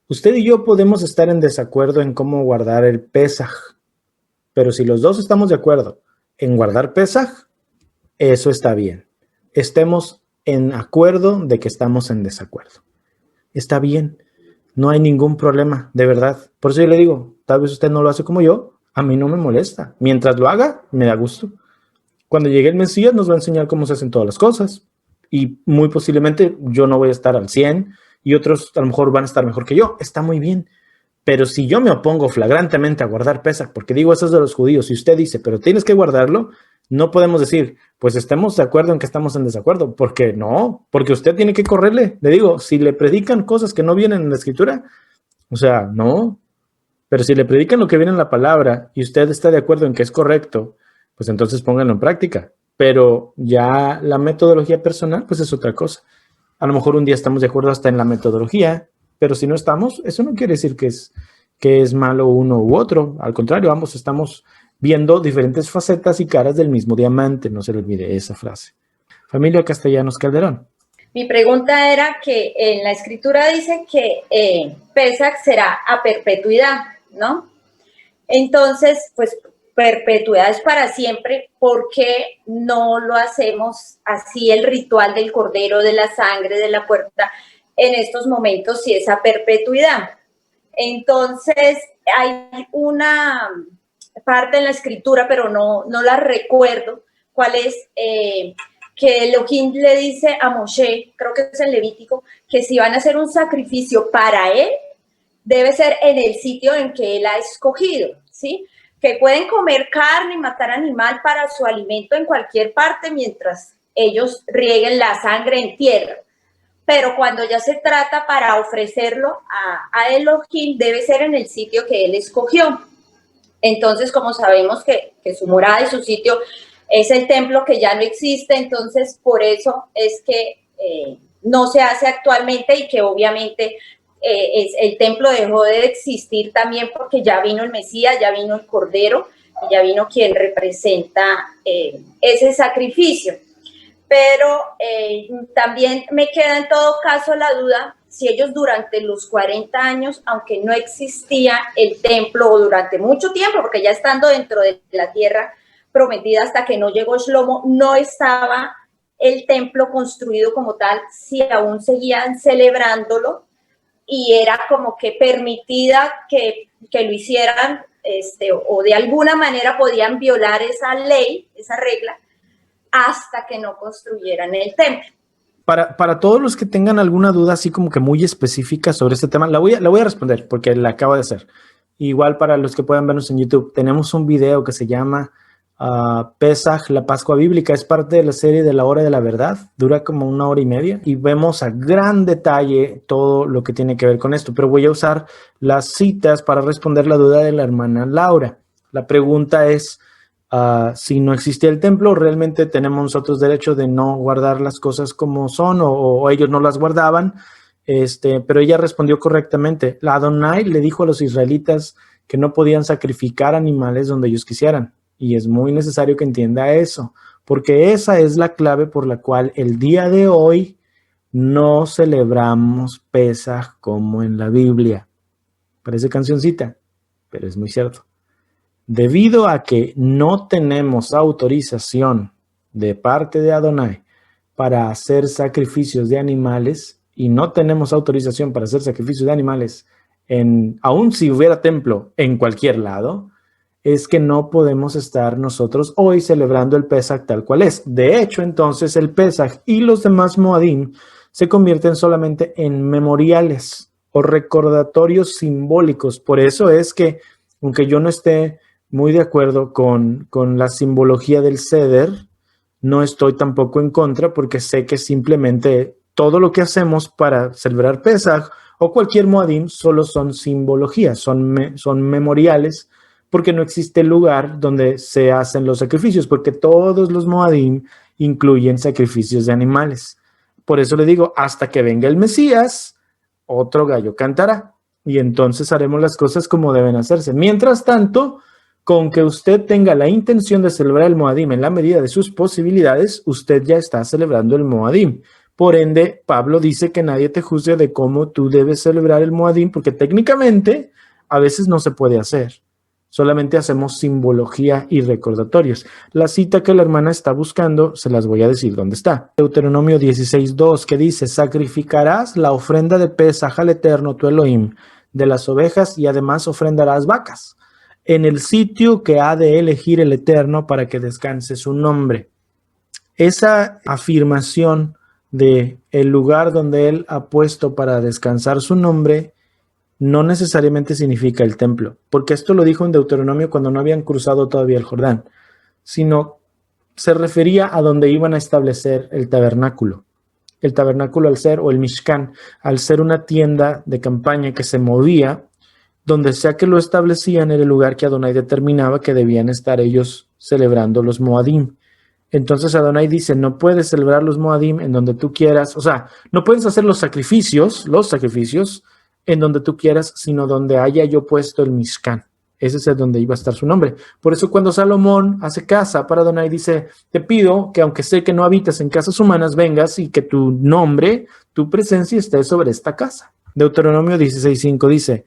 Usted y yo podemos estar en desacuerdo en cómo guardar el Pesaj, pero si los dos estamos de acuerdo en guardar Pesaj, eso está bien. Estemos en acuerdo de que estamos en desacuerdo. Está bien. No hay ningún problema, de verdad. Por eso yo le digo, tal vez usted no lo hace como yo, a mí no me molesta. Mientras lo haga, me da gusto. Cuando llegue el Mesías nos va a enseñar cómo se hacen todas las cosas. Y muy posiblemente yo no voy a estar al 100 y otros a lo mejor van a estar mejor que yo. Está muy bien. Pero si yo me opongo flagrantemente a guardar Pesaj, porque digo eso es de los judíos, y usted dice, pero tienes que guardarlo, no podemos decir, pues estemos de acuerdo en que estamos en desacuerdo. Porque no, porque usted tiene que correrle. Le digo, si le predican cosas que no vienen en la escritura, o sea, no. Pero si le predican lo que viene en la palabra y usted está de acuerdo en que es correcto, pues entonces pónganlo en práctica. Pero ya la metodología personal, pues es otra cosa. A lo mejor un día estamos de acuerdo hasta en la metodología, pero si no estamos, eso no quiere decir que es malo uno u otro. Al contrario, ambos estamos viendo diferentes facetas y caras del mismo diamante. No se le olvide esa frase. Familia Castellanos Calderón. Mi pregunta era que en la escritura dice que Pesaj será a perpetuidad, ¿no? Entonces, pues perpetuidad es para siempre, ¿por qué no lo hacemos así el ritual del cordero, de la sangre, de la puerta, en estos momentos, si es a perpetuidad? Entonces, hay una parte en la escritura, pero no la recuerdo, cuál es, que Elohim le dice a Moshe, creo que es en Levítico, que si van a hacer un sacrificio para él, debe ser en el sitio en que él ha escogido, ¿sí? Que pueden comer carne y matar animal para su alimento en cualquier parte mientras ellos rieguen la sangre en tierra. Pero cuando ya se trata para ofrecerlo a Elohim, debe ser en el sitio que él escogió. Entonces, como sabemos que su morada y su sitio es el templo que ya no existe, entonces por eso es que no se hace actualmente y que obviamente el templo dejó de existir también porque ya vino el Mesías, ya vino el Cordero y ya vino quien representa ese sacrificio. Pero también me queda en todo caso la duda si ellos durante los 40 años, aunque no existía el templo, o durante mucho tiempo, porque ya estando dentro de la tierra prometida hasta que no llegó Shlomo, no estaba el templo construido como tal, si aún seguían celebrándolo y era como que permitida que lo hicieran, o de alguna manera podían violar esa ley, esa regla, hasta que no construyeran el templo. Para todos los que tengan alguna duda así como que muy específica sobre este tema, la voy a responder porque la acabo de hacer. Igual para los que puedan vernos en YouTube, tenemos un video que se llama Pesaj, la Pascua Bíblica. Es parte de la serie de la Hora de la Verdad. Dura como 1 hora y media y vemos a gran detalle todo lo que tiene que ver con esto. Pero voy a usar las citas para responder la duda de la hermana Laura. La pregunta es, si no existía el templo, ¿realmente tenemos nosotros derecho de no guardar las cosas como son o ellos no las guardaban? Pero ella respondió correctamente. La Adonai le dijo a los israelitas que no podían sacrificar animales donde ellos quisieran. Y es muy necesario que entienda eso, porque esa es la clave por la cual el día de hoy no celebramos Pesaj como en la Biblia. Parece cancioncita, pero es muy cierto. Debido a que no tenemos autorización de parte de Adonai para hacer sacrificios de animales y no tenemos autorización para hacer sacrificios de animales, aun si hubiera templo en cualquier lado, es que no podemos estar nosotros hoy celebrando el Pesaj tal cual es. De hecho, entonces el Pesaj y los demás Moadim se convierten solamente en memoriales o recordatorios simbólicos. Por eso es que, aunque yo no esté muy de acuerdo con la simbología del Seder, no estoy tampoco en contra porque sé que simplemente todo lo que hacemos para celebrar Pesaj o cualquier Moadim solo son simbologías, son memoriales, porque no existe lugar donde se hacen los sacrificios, porque todos los Moadim incluyen sacrificios de animales. Por eso le digo, hasta que venga el Mesías, otro gallo cantará, y entonces haremos las cosas como deben hacerse. Mientras tanto, con que usted tenga la intención de celebrar el Moadim en la medida de sus posibilidades, usted ya está celebrando el Moadim. Por ende, Pablo dice que nadie te juzgue de cómo tú debes celebrar el Moadim, porque técnicamente a veces no se puede hacer. Solamente hacemos simbología y recordatorios. La cita que la hermana está buscando, se las voy a decir dónde está. Deuteronomio 16:2, que dice, sacrificarás la ofrenda de Pesaj al Eterno tu Elohim de las ovejas y además ofrendarás vacas en el sitio que ha de elegir el Eterno para que descanse su nombre. Esa afirmación de el lugar donde él ha puesto para descansar su nombre no necesariamente significa el templo, porque esto lo dijo en Deuteronomio cuando no habían cruzado todavía el Jordán, sino se refería a donde iban a establecer el tabernáculo. El tabernáculo al ser, o el Mishkan, al ser una tienda de campaña que se movía, donde sea que lo establecían era el lugar que Adonai determinaba que debían estar ellos celebrando los Moadim. Entonces Adonai dice, no puedes celebrar los Moadim en donde tú quieras, o sea, no puedes hacer los sacrificios en donde tú quieras, sino donde haya yo puesto el Mishkan. Ese es donde iba a estar su nombre. Por eso cuando Salomón hace casa para Adonai, dice, te pido que aunque sé que no habitas en casas humanas, vengas y que tu nombre, tu presencia esté sobre esta casa. Deuteronomio 16:5 dice,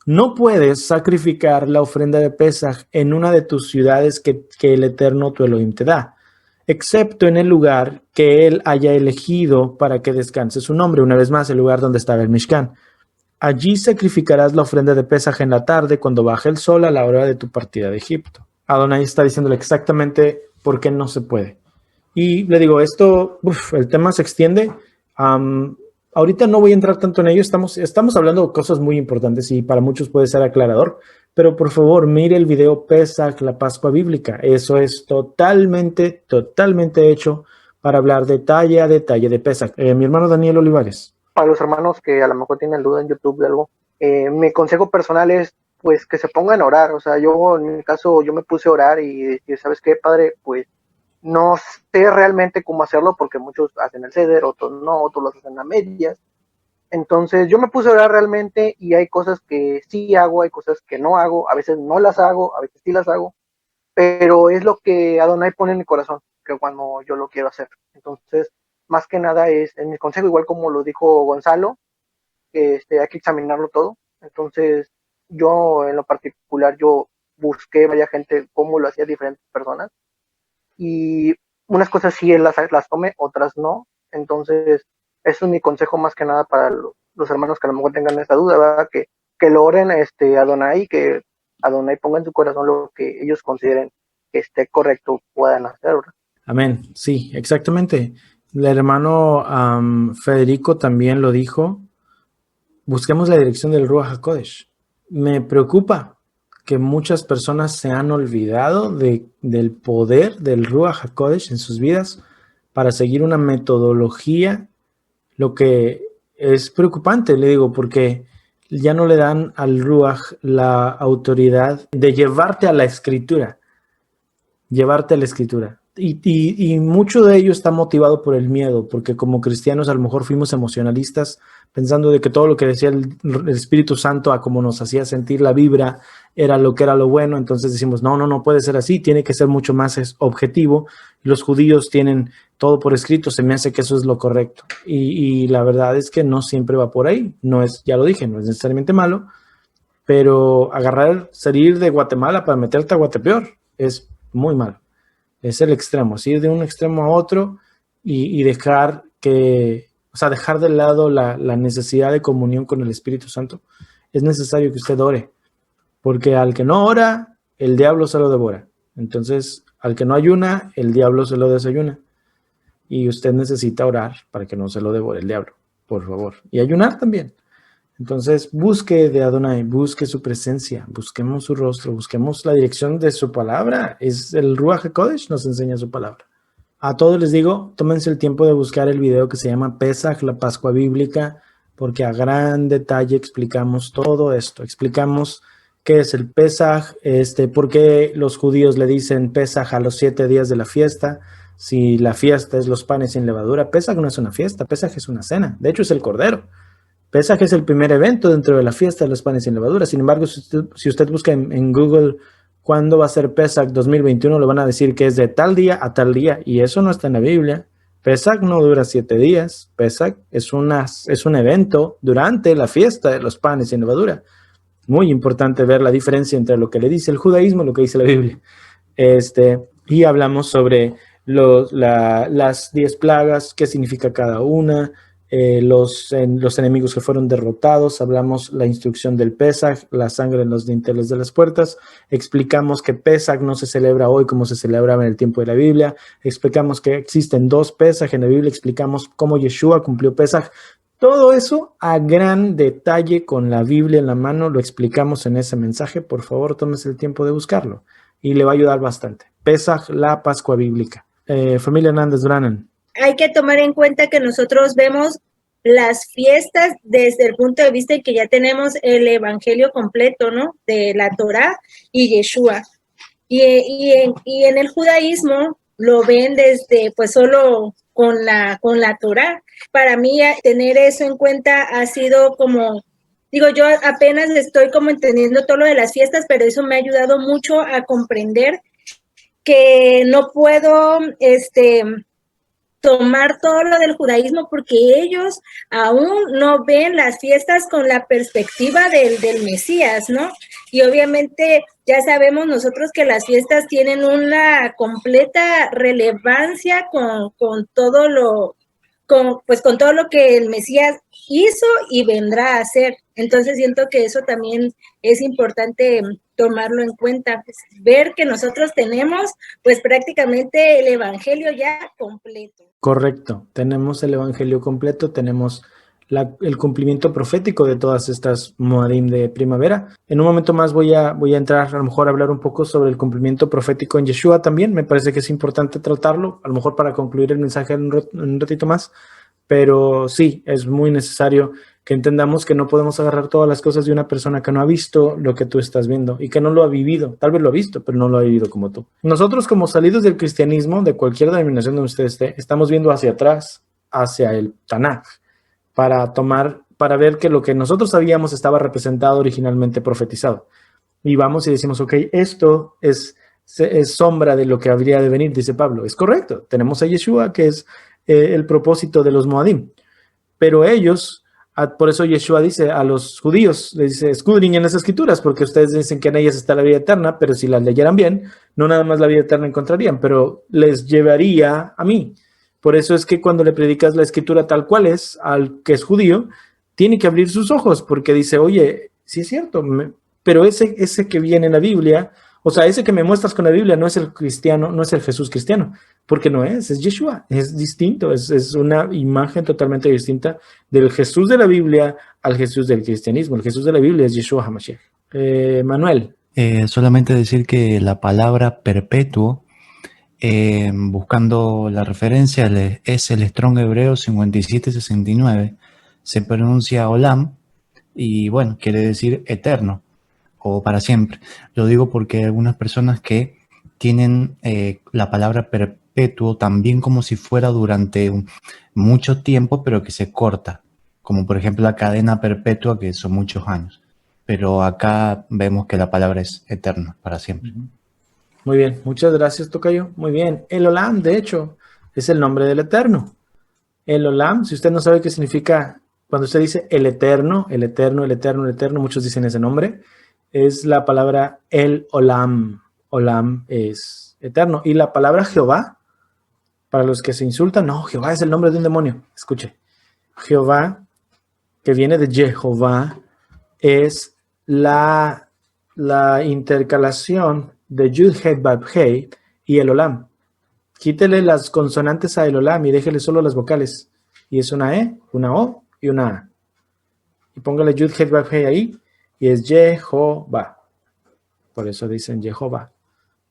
No puedes sacrificar la ofrenda de Pesaj en una de tus ciudades que el Eterno tu Elohim te da, excepto en el lugar que él haya elegido para que descanse su nombre, una vez más el lugar donde estaba el Mishkan. Allí sacrificarás la ofrenda de Pesaj en la tarde cuando baje el sol a la hora de tu partida de Egipto. Adonai está diciéndole exactamente por qué no se puede. Y le digo, el tema se extiende. Ahorita no voy a entrar tanto en ello, estamos hablando de cosas muy importantes y para muchos puede ser aclarador, pero por favor, mire el video Pesaj, la Pascua Bíblica. Eso es totalmente hecho para hablar detalle a detalle de Pesaj. Mi hermano Daniel Olivares. Para los hermanos que a lo mejor tienen duda en YouTube de algo, mi consejo personal es pues que se pongan a orar. O sea, yo en mi caso, yo me puse a orar y ¿sabes qué, padre? Pues no sé realmente cómo hacerlo porque muchos hacen el ceder, otros no, otros los hacen a medias. Entonces yo me puse a orar realmente y hay cosas que sí hago, hay cosas que no hago, a veces no las hago, a veces sí las hago, pero es lo que Adonai pone en mi corazón, que cuando yo lo quiero hacer. Entonces, más que nada en mi consejo, igual como lo dijo Gonzalo, hay que examinarlo todo. Entonces, yo en lo particular, yo busqué varias gente cómo lo hacía diferentes personas y unas cosas sí él las tome, otras no. Entonces, eso es mi consejo más que nada para los hermanos que a lo mejor tengan esta duda, ¿verdad? Que lo oren a Adonai, que Adonai ponga en su corazón lo que ellos consideren que esté correcto, puedan hacer, ¿verdad? Amén, sí, exactamente. El hermano Federico también lo dijo, busquemos la dirección del Ruach HaKodesh. Me preocupa que muchas personas se han olvidado del poder del Ruach HaKodesh en sus vidas para seguir una metodología, lo que es preocupante, le digo, porque ya no le dan al Ruach la autoridad de llevarte a la escritura, Y mucho de ello está motivado por el miedo, porque como cristianos a lo mejor fuimos emocionalistas, pensando de que todo lo que decía el Espíritu Santo a como nos hacía sentir la vibra era lo que era lo bueno. Entonces decimos, no puede ser así, tiene que ser mucho más objetivo. Los judíos tienen todo por escrito, se me hace que eso es lo correcto. Y la verdad es que no siempre va por ahí. No es, ya lo dije, no es necesariamente malo, pero salir de Guatemala para meterte a Guatepeor es muy malo. Es el extremo, ir de un extremo a otro y dejar de lado la necesidad de comunión con el Espíritu Santo. Es necesario que usted ore, porque al que no ora, el diablo se lo devora. Entonces, al que no ayuna, el diablo se lo desayuna. Y usted necesita orar para que no se lo devore el diablo, por favor. Y ayunar también. Entonces, busque de Adonai, busque su presencia, busquemos su rostro, busquemos la dirección de su palabra. Es el Ruach HaKodesh nos enseña su palabra. A todos les digo, tómense el tiempo de buscar el video que se llama Pesaj, la Pascua Bíblica, porque a gran detalle explicamos todo esto. Explicamos qué es el Pesaj, por qué los judíos le dicen Pesaj a los 7 días de la fiesta, si la fiesta es los panes sin levadura. Pesaj no es una fiesta, Pesaj es una cena, de hecho es el Cordero. Pesaj es el primer evento dentro de la fiesta de los panes sin levadura. Sin embargo, si usted busca en Google cuándo va a ser Pesaj 2021, le van a decir que es de tal día a tal día, y eso no está en la Biblia. Pesaj no dura 7 días. Pesaj es un evento durante la fiesta de los panes sin levadura. Muy importante ver la diferencia entre lo que le dice el judaísmo y lo que dice la Biblia. Y hablamos sobre las 10 plagas, qué significa cada una, los enemigos que fueron derrotados. Hablamos la instrucción del Pesaj, la sangre en los dinteles de las puertas. Explicamos que Pesaj no se celebra hoy como se celebraba en el tiempo de la Biblia. Explicamos que existen 2 Pesaj en la Biblia. Explicamos cómo Yeshua cumplió Pesaj. Todo eso a gran detalle con la Biblia en la mano lo explicamos en ese mensaje. Por favor, tómese el tiempo de buscarlo y le va a ayudar bastante. Pesaj, la Pascua Bíblica. Familia Hernández Branan. Hay que tomar en cuenta que nosotros vemos las fiestas desde el punto de vista de que ya tenemos el evangelio completo, ¿no? De la Torá y Yeshua. Y en el judaísmo lo ven desde, pues, solo con la Torá. Para mí, tener eso en cuenta ha sido como, digo, yo apenas estoy como entendiendo todo lo de las fiestas, pero eso me ha ayudado mucho a comprender que no puedo, tomar todo lo del judaísmo porque ellos aún no ven las fiestas con la perspectiva del Mesías, ¿no? Y obviamente ya sabemos nosotros que las fiestas tienen una completa relevancia con todo lo que el Mesías hizo y vendrá a hacer. Entonces siento que eso también es importante tomarlo en cuenta, pues, ver que nosotros tenemos pues prácticamente el evangelio ya completo. Correcto, tenemos el evangelio completo, tenemos el cumplimiento profético de todas estas Moadim de primavera. En un momento más voy a entrar a lo mejor a hablar un poco sobre el cumplimiento profético en Yeshua también. Me parece que es importante tratarlo, a lo mejor para concluir el mensaje en un ratito más, pero sí, es muy necesario que entendamos que no podemos agarrar todas las cosas de una persona que no ha visto lo que tú estás viendo y que no lo ha vivido. Tal vez lo ha visto, pero no lo ha vivido como tú. Nosotros, como salidos del cristianismo, de cualquier denominación donde usted esté, estamos viendo hacia atrás, hacia el Tanaj, para ver que lo que nosotros sabíamos estaba representado originalmente profetizado. Y vamos y decimos, ok, esto es sombra de lo que habría de venir, dice Pablo. Es correcto, tenemos a Yeshua, que es el propósito de los Moadim. Pero ellos, por eso Yeshua dice a los judíos, les dice, escudriñen las escrituras, porque ustedes dicen que en ellas está la vida eterna, pero si las leyeran bien, no nada más la vida eterna encontrarían, pero les llevaría a mí. Por eso es que cuando le predicas la escritura tal cual es, al que es judío, tiene que abrir sus ojos, porque dice, oye, sí es cierto, pero ese que viene en la Biblia, o sea, ese que me muestras con la Biblia no es el cristiano, no es el Jesús cristiano, porque no es Yeshua, es distinto, es una imagen totalmente distinta del Jesús de la Biblia al Jesús del cristianismo. El Jesús de la Biblia es Yeshua HaMashiach. Manuel. Solamente decir que la palabra perpetuo, buscando la referencia, es el Strong Hebreo 5769, se pronuncia Olam, y bueno, quiere decir eterno o para siempre. Lo digo porque hay algunas personas que tienen la palabra perpetuo también como si fuera durante mucho tiempo, pero que se corta, como por ejemplo la cadena perpetua, que son muchos años. Pero acá vemos que la palabra es eterna, para siempre. Muy bien, muchas gracias, tocayo. Muy bien. El Olam, de hecho, es el nombre del Eterno. El Olam, si usted no sabe qué significa, cuando usted dice el Eterno, el Eterno, el Eterno, el Eterno, muchos dicen ese nombre, es la palabra el Olam. Olam es eterno. Y la palabra Jehová, para los que se insultan, no, Jehová es el nombre de un demonio. Escuche, Jehová, que viene de Jehová, es la intercalación de Yud Het Vav Hei y el Olam. Quítele las consonantes a el Olam y déjele solo las vocales. Y es una E, una O y una A. Y póngale Yud Het Vav Hei ahí y es Jehová. Por eso dicen Jehová,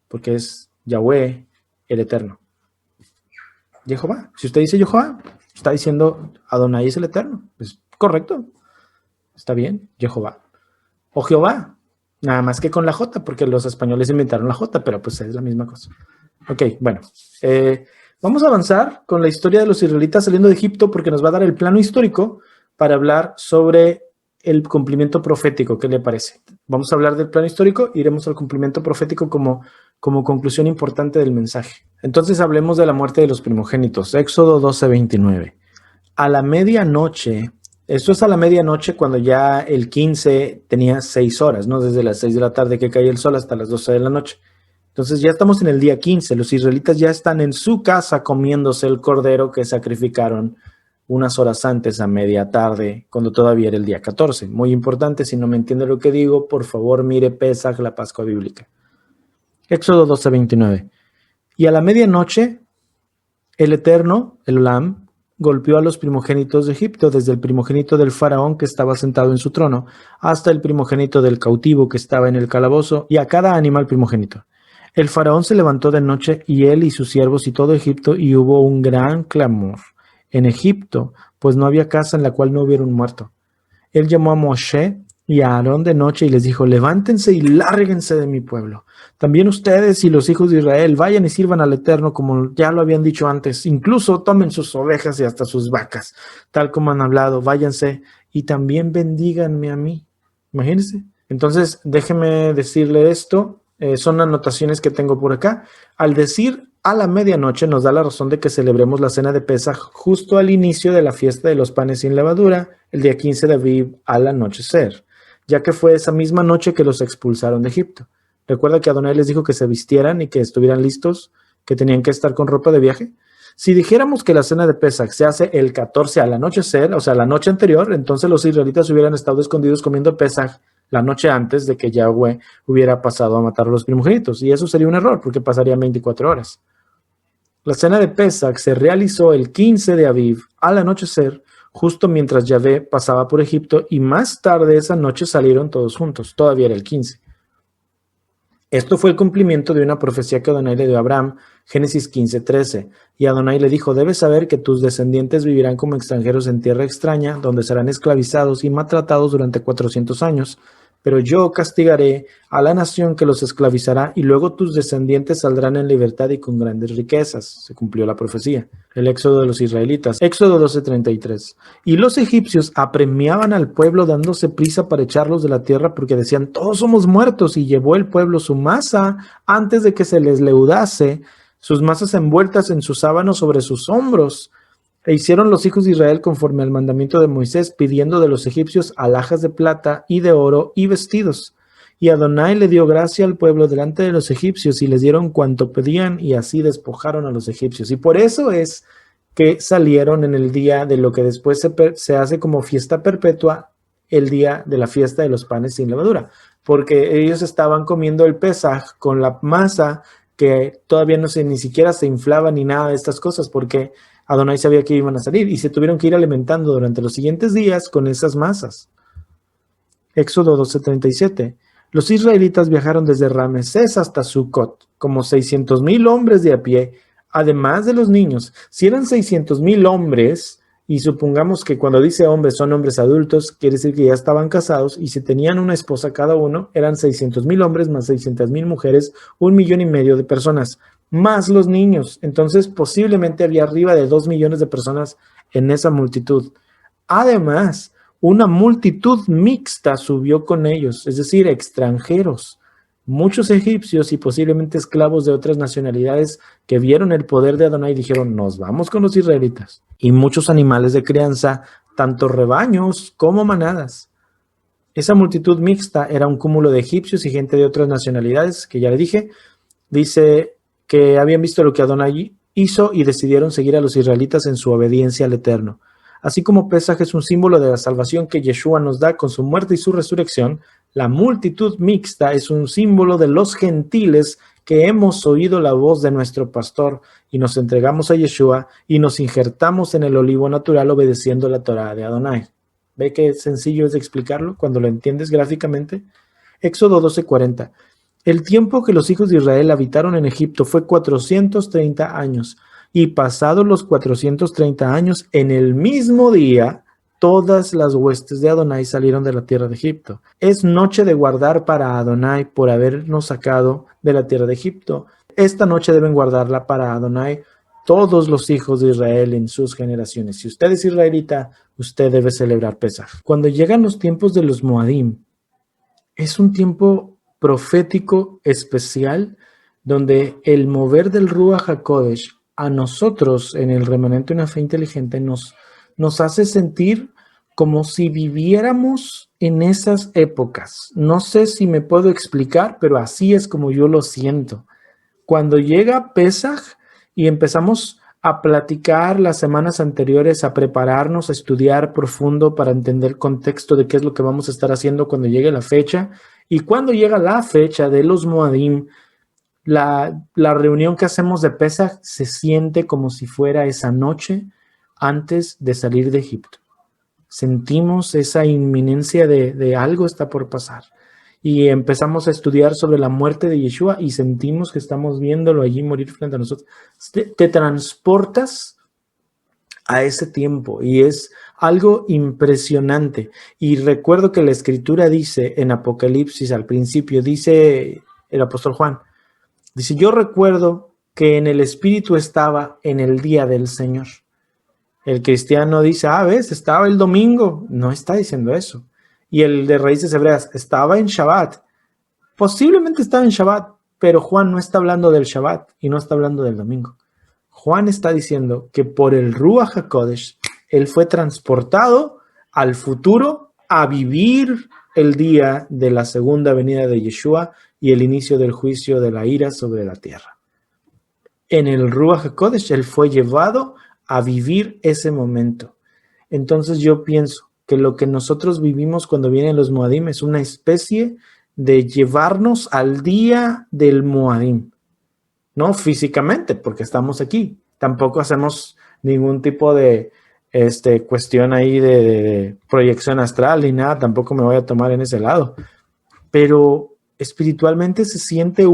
porque es Yahweh el Eterno. Jehová. Si usted dice Jehová, está diciendo Adonai es el Eterno. Es correcto. Está bien, Jehová. O Jehová. Nada más que con la J, porque los españoles inventaron la J, pero pues es la misma cosa. Ok, bueno. Vamos a avanzar con la historia de los israelitas saliendo de Egipto, porque nos va a dar el plano histórico para hablar sobre el cumplimiento profético. ¿Qué le parece? Vamos a hablar del plano histórico, iremos al cumplimiento profético como conclusión importante del mensaje. Entonces hablemos de la muerte de los primogénitos. Éxodo 12:29. A la medianoche, esto es a la medianoche cuando ya el 15 tenía 6 horas, ¿no? Desde las 6 de la tarde que cae el sol hasta las 12 de la noche. Entonces ya estamos en el día 15. Los israelitas ya están en su casa comiéndose el cordero que sacrificaron unas horas antes, a media tarde, cuando todavía era el día 14. Muy importante, si no me entiende lo que digo, por favor mire Pesaj, la Pascua bíblica. Éxodo 12:29. Y a la medianoche, el Eterno, el Olam, golpeó a los primogénitos de Egipto, desde el primogénito del faraón que estaba sentado en su trono, hasta el primogénito del cautivo que estaba en el calabozo, y a cada animal primogénito. El faraón se levantó de noche, y él y sus siervos y todo Egipto, y hubo un gran clamor en Egipto, pues no había casa en la cual no hubiera un muerto. Él llamó a Moshe y a Aarón de noche y les dijo, levántense y lárguense de mi pueblo. También ustedes y los hijos de Israel vayan y sirvan al Eterno como ya lo habían dicho antes. Incluso tomen sus ovejas y hasta sus vacas, tal como han hablado. Váyanse y también bendíganme a mí. Imagínense. Entonces, déjeme decirle esto. Son anotaciones que tengo por acá. Al decir a la medianoche nos da la razón de que celebremos la cena de Pesaj justo al inicio de la fiesta de los panes sin levadura, el día 15 de Aviv al anochecer, ya que fue esa misma noche que los expulsaron de Egipto. Recuerda que Adonai les dijo que se vistieran y que estuvieran listos, que tenían que estar con ropa de viaje. Si dijéramos que la cena de Pesaj se hace el 14 al anochecer, o sea, la noche anterior, entonces los israelitas hubieran estado escondidos comiendo Pesaj la noche antes de que Yahweh hubiera pasado a matar a los primogénitos. Y eso sería un error, porque pasarían 24 horas. La cena de Pesaj se realizó el 15 de Aviv al anochecer, justo mientras Yahvé pasaba por Egipto, y más tarde esa noche salieron todos juntos. Todavía era el 15. Esto fue el cumplimiento de una profecía que Adonai le dio a Abraham, Génesis 15:13. Y Adonai le dijo: debes saber que tus descendientes vivirán como extranjeros en tierra extraña, donde serán esclavizados y maltratados durante 400 años. Pero yo castigaré a la nación que los esclavizará, y luego tus descendientes saldrán en libertad y con grandes riquezas. Se cumplió la profecía. El éxodo de los israelitas. Éxodo 12:33. Y los egipcios apremiaban al pueblo dándose prisa para echarlos de la tierra, porque decían: todos somos muertos. Y llevó el pueblo su masa antes de que se les leudase, sus masas envueltas en sus sábanos sobre sus hombros. E hicieron los hijos de Israel conforme al mandamiento de Moisés, pidiendo de los egipcios alhajas de plata y de oro y vestidos. Y Adonai le dio gracia al pueblo delante de los egipcios, y les dieron cuanto pedían, y así despojaron a los egipcios. Y por eso es que salieron en el día de lo que después se hace como fiesta perpetua, el día de la fiesta de los panes sin levadura, porque ellos estaban comiendo el Pesaj con la masa que todavía ni siquiera se inflaba ni nada de estas cosas, porque Adonai sabía que iban a salir y se tuvieron que ir alimentando durante los siguientes días con esas masas. Éxodo 12:37. Los israelitas viajaron desde Ramesés hasta Sucot, como 600,000 hombres de a pie, además de los niños. Si eran 600,000 hombres, y supongamos que cuando dice hombres son hombres adultos, quiere decir que ya estaban casados, y si tenían una esposa cada uno, eran 600,000 hombres más 600,000 mujeres, 1,5 millones de personas, más los niños. Entonces posiblemente había arriba de 2 millones de personas en esa multitud. Además, una multitud mixta subió con ellos, es decir, extranjeros, muchos egipcios y posiblemente esclavos de otras nacionalidades que vieron el poder de Adonai y dijeron: nos vamos con los israelitas. Y muchos animales de crianza, tanto rebaños como manadas. Esa multitud mixta era un cúmulo de egipcios y gente de otras nacionalidades, que ya le dije. Dice que habían visto lo que Adonai hizo y decidieron seguir a los israelitas en su obediencia al Eterno. Así como Pesaj es un símbolo de la salvación que Yeshua nos da con su muerte y su resurrección, la multitud mixta es un símbolo de los gentiles que hemos oído la voz de nuestro pastor y nos entregamos a Yeshua y nos injertamos en el olivo natural obedeciendo la Torá de Adonai. ¿Ve qué sencillo es de explicarlo cuando lo entiendes gráficamente? Éxodo 12:40. El tiempo que los hijos de Israel habitaron en Egipto fue 430 años, y pasados los 430 años, en el mismo día, todas las huestes de Adonai salieron de la tierra de Egipto. Es noche de guardar para Adonai por habernos sacado de la tierra de Egipto. Esta noche deben guardarla para Adonai todos los hijos de Israel en sus generaciones. Si usted es israelita, usted debe celebrar Pesaj. Cuando llegan los tiempos de los Moadim, es un tiempo profético especial donde el mover del Ruach HaKodesh a nosotros en el remanente de una fe inteligente nos hace sentir como si viviéramos en esas épocas. No sé si me puedo explicar, pero así es como yo lo siento. Cuando llega Pesaj y empezamos a platicar las semanas anteriores, a prepararnos, a estudiar profundo para entender el contexto de qué es lo que vamos a estar haciendo cuando llegue la fecha, y cuando llega la fecha de los Moadim, la reunión que hacemos de Pesaj se siente como si fuera esa noche antes de salir de Egipto. Sentimos esa inminencia de algo está por pasar. Y empezamos a estudiar sobre la muerte de Yeshua y sentimos que estamos viéndolo allí morir frente a nosotros. Te transportas a ese tiempo y es algo impresionante. Y recuerdo que la escritura dice en Apocalipsis al principio, dice el apóstol Juan, dice: yo recuerdo que en el Espíritu estaba en el día del Señor. El cristiano dice: ves, estaba el domingo. No está diciendo eso. Y el de raíces hebreas, estaba en Shabbat. Posiblemente estaba en Shabbat, Pero Juan no está hablando del Shabbat y no está hablando del domingo. Juan está diciendo que por el Ruach HaKodesh, él fue transportado al futuro a vivir el día de la segunda venida de Yeshua y el inicio del juicio de la ira sobre la tierra. En el Ruach HaKodesh, él fue llevado a vivir ese momento. Entonces yo pienso que lo que nosotros vivimos cuando vienen los Moadim es una especie de llevarnos al día del Moadim. No físicamente, porque estamos aquí. Tampoco hacemos ningún tipo de cuestión ahí de proyección astral ni nada. Tampoco me voy a tomar en ese lado. Pero espiritualmente se siente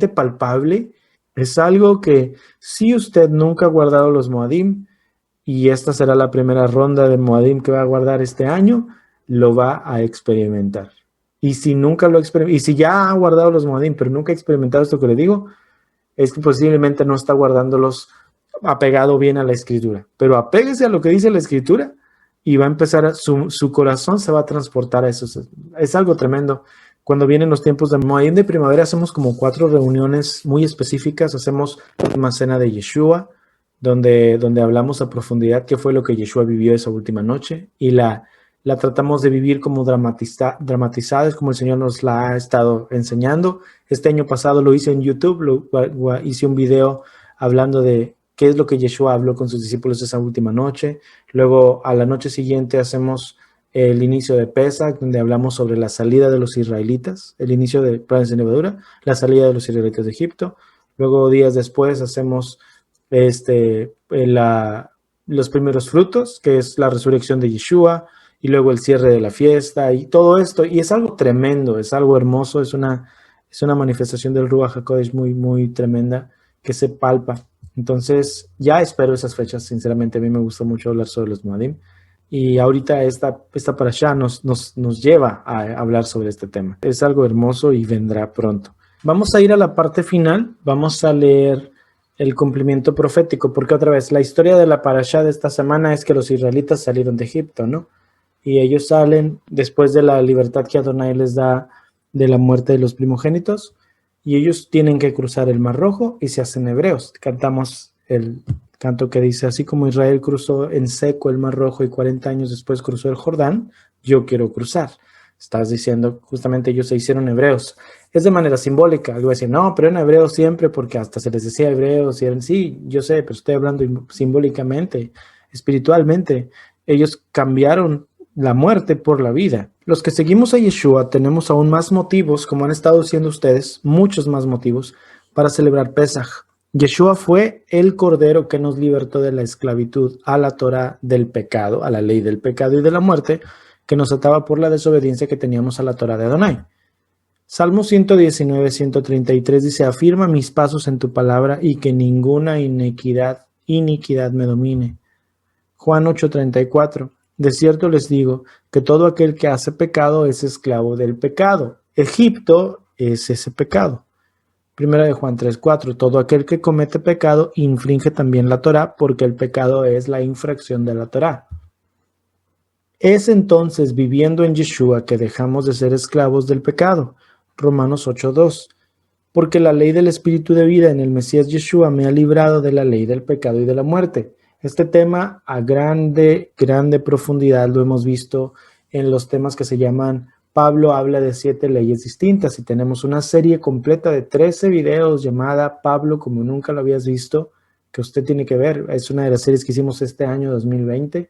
palpable. Es algo que si usted nunca ha guardado los Moadim, y esta será la primera ronda de Moadim que va a guardar este año, lo va a experimentar. Y si nunca lo y si ya ha guardado los Moadim, pero nunca ha experimentado esto que le digo, es que posiblemente no está guardándolos apegado bien a la Escritura. Pero apéguese a lo que dice la Escritura y va a empezar, su corazón se va a transportar a eso. Es algo tremendo. Cuando vienen los tiempos de Moadim de primavera, hacemos como 4 reuniones muy específicas. Hacemos una cena de Yeshua, donde hablamos a profundidad qué fue lo que Yeshua vivió esa última noche, y la tratamos de vivir como dramatizadas, como el Señor nos la ha estado enseñando. Este año pasado lo hice en YouTube, hice un video hablando de qué es lo que Yeshua habló con sus discípulos esa última noche. Luego, a la noche siguiente, hacemos el inicio de Pesach, donde hablamos sobre la salida de los israelitas, el inicio de planes de levadura, la salida de los israelitas de Egipto. Luego, días después, hacemos los primeros frutos, que es la resurrección de Yeshua, y luego el cierre de la fiesta y todo esto. Y es algo tremendo, es algo hermoso, es una manifestación del Ruach HaKodesh muy, muy tremenda que se palpa. Entonces, ya espero esas fechas. Sinceramente, a mí me gusta mucho hablar sobre los Moadim. Y ahorita esta parashá nos lleva a hablar sobre este tema. Es algo hermoso y vendrá pronto. Vamos a ir a la parte final. Vamos a leer el cumplimiento profético, porque otra vez, la historia de la parashá de esta semana es que los israelitas salieron de Egipto, ¿no? Y ellos salen después de la libertad que Adonai les da de la muerte de los primogénitos, y ellos tienen que cruzar el Mar Rojo y se hacen hebreos. Cantamos el canto que dice: así como Israel cruzó en seco el Mar Rojo y 40 años después cruzó el Jordán, yo quiero cruzar. Estás diciendo, justamente ellos se hicieron hebreos. Es de manera simbólica. Algo decir, no, pero eran hebreos siempre porque hasta se les decía hebreos. Y eran, sí, yo sé, pero estoy hablando simbólicamente, espiritualmente. Ellos cambiaron la muerte por la vida. Los que seguimos a Yeshua tenemos aún más motivos, como han estado diciendo ustedes, muchos más motivos para celebrar Pesaj. Yeshua fue el Cordero que nos libertó de la esclavitud a la Torah del pecado, a la ley del pecado y de la muerte, que nos ataba por la desobediencia que teníamos a la Torah de Adonai. Salmo 119, 133 dice: afirma mis pasos en tu palabra y que ninguna iniquidad me domine. Juan 8:34: de cierto les digo que todo aquel que hace pecado es esclavo del pecado. Egipto es ese pecado. Primera de Juan 3:4: todo aquel que comete pecado infringe también la Torah, porque el pecado es la infracción de la Torah. Es entonces viviendo en Yeshua que dejamos de ser esclavos del pecado. Romanos 8:2: porque la ley del Espíritu de vida en el Mesías Yeshua me ha librado de la ley del pecado y de la muerte. Este tema a grande profundidad lo hemos visto en los temas que se llaman Pablo habla de 7 leyes distintas, y tenemos una serie completa de 13 videos llamada Pablo como nunca lo habías visto, que usted tiene que ver. Es una de las series que hicimos este año 2020.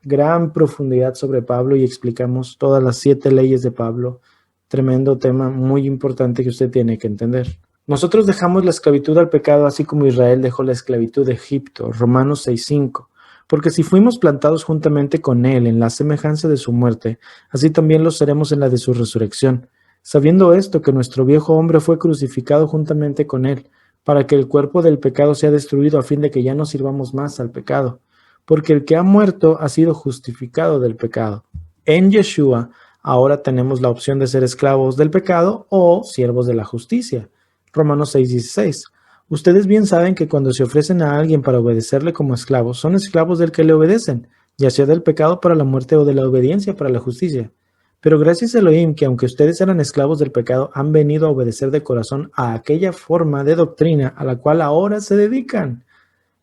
Gran profundidad sobre Pablo y explicamos todas las 7 leyes de Pablo. Tremendo tema, muy importante que usted tiene que entender. Nosotros dejamos la esclavitud al pecado así como Israel dejó la esclavitud de Egipto. Romanos 6:5. Porque si fuimos plantados juntamente con él en la semejanza de su muerte, así también lo seremos en la de su resurrección. Sabiendo esto, que nuestro viejo hombre fue crucificado juntamente con él, para que el cuerpo del pecado sea destruido a fin de que ya no sirvamos más al pecado. Porque el que ha muerto ha sido justificado del pecado. En Yeshua ahora tenemos la opción de ser esclavos del pecado o siervos de la justicia. Romanos 6:16. Ustedes bien saben que cuando se ofrecen a alguien para obedecerle como esclavos, son esclavos del que le obedecen, ya sea del pecado para la muerte o de la obediencia para la justicia. Pero gracias a Elohim, que aunque ustedes eran esclavos del pecado, han venido a obedecer de corazón a aquella forma de doctrina a la cual ahora se dedican.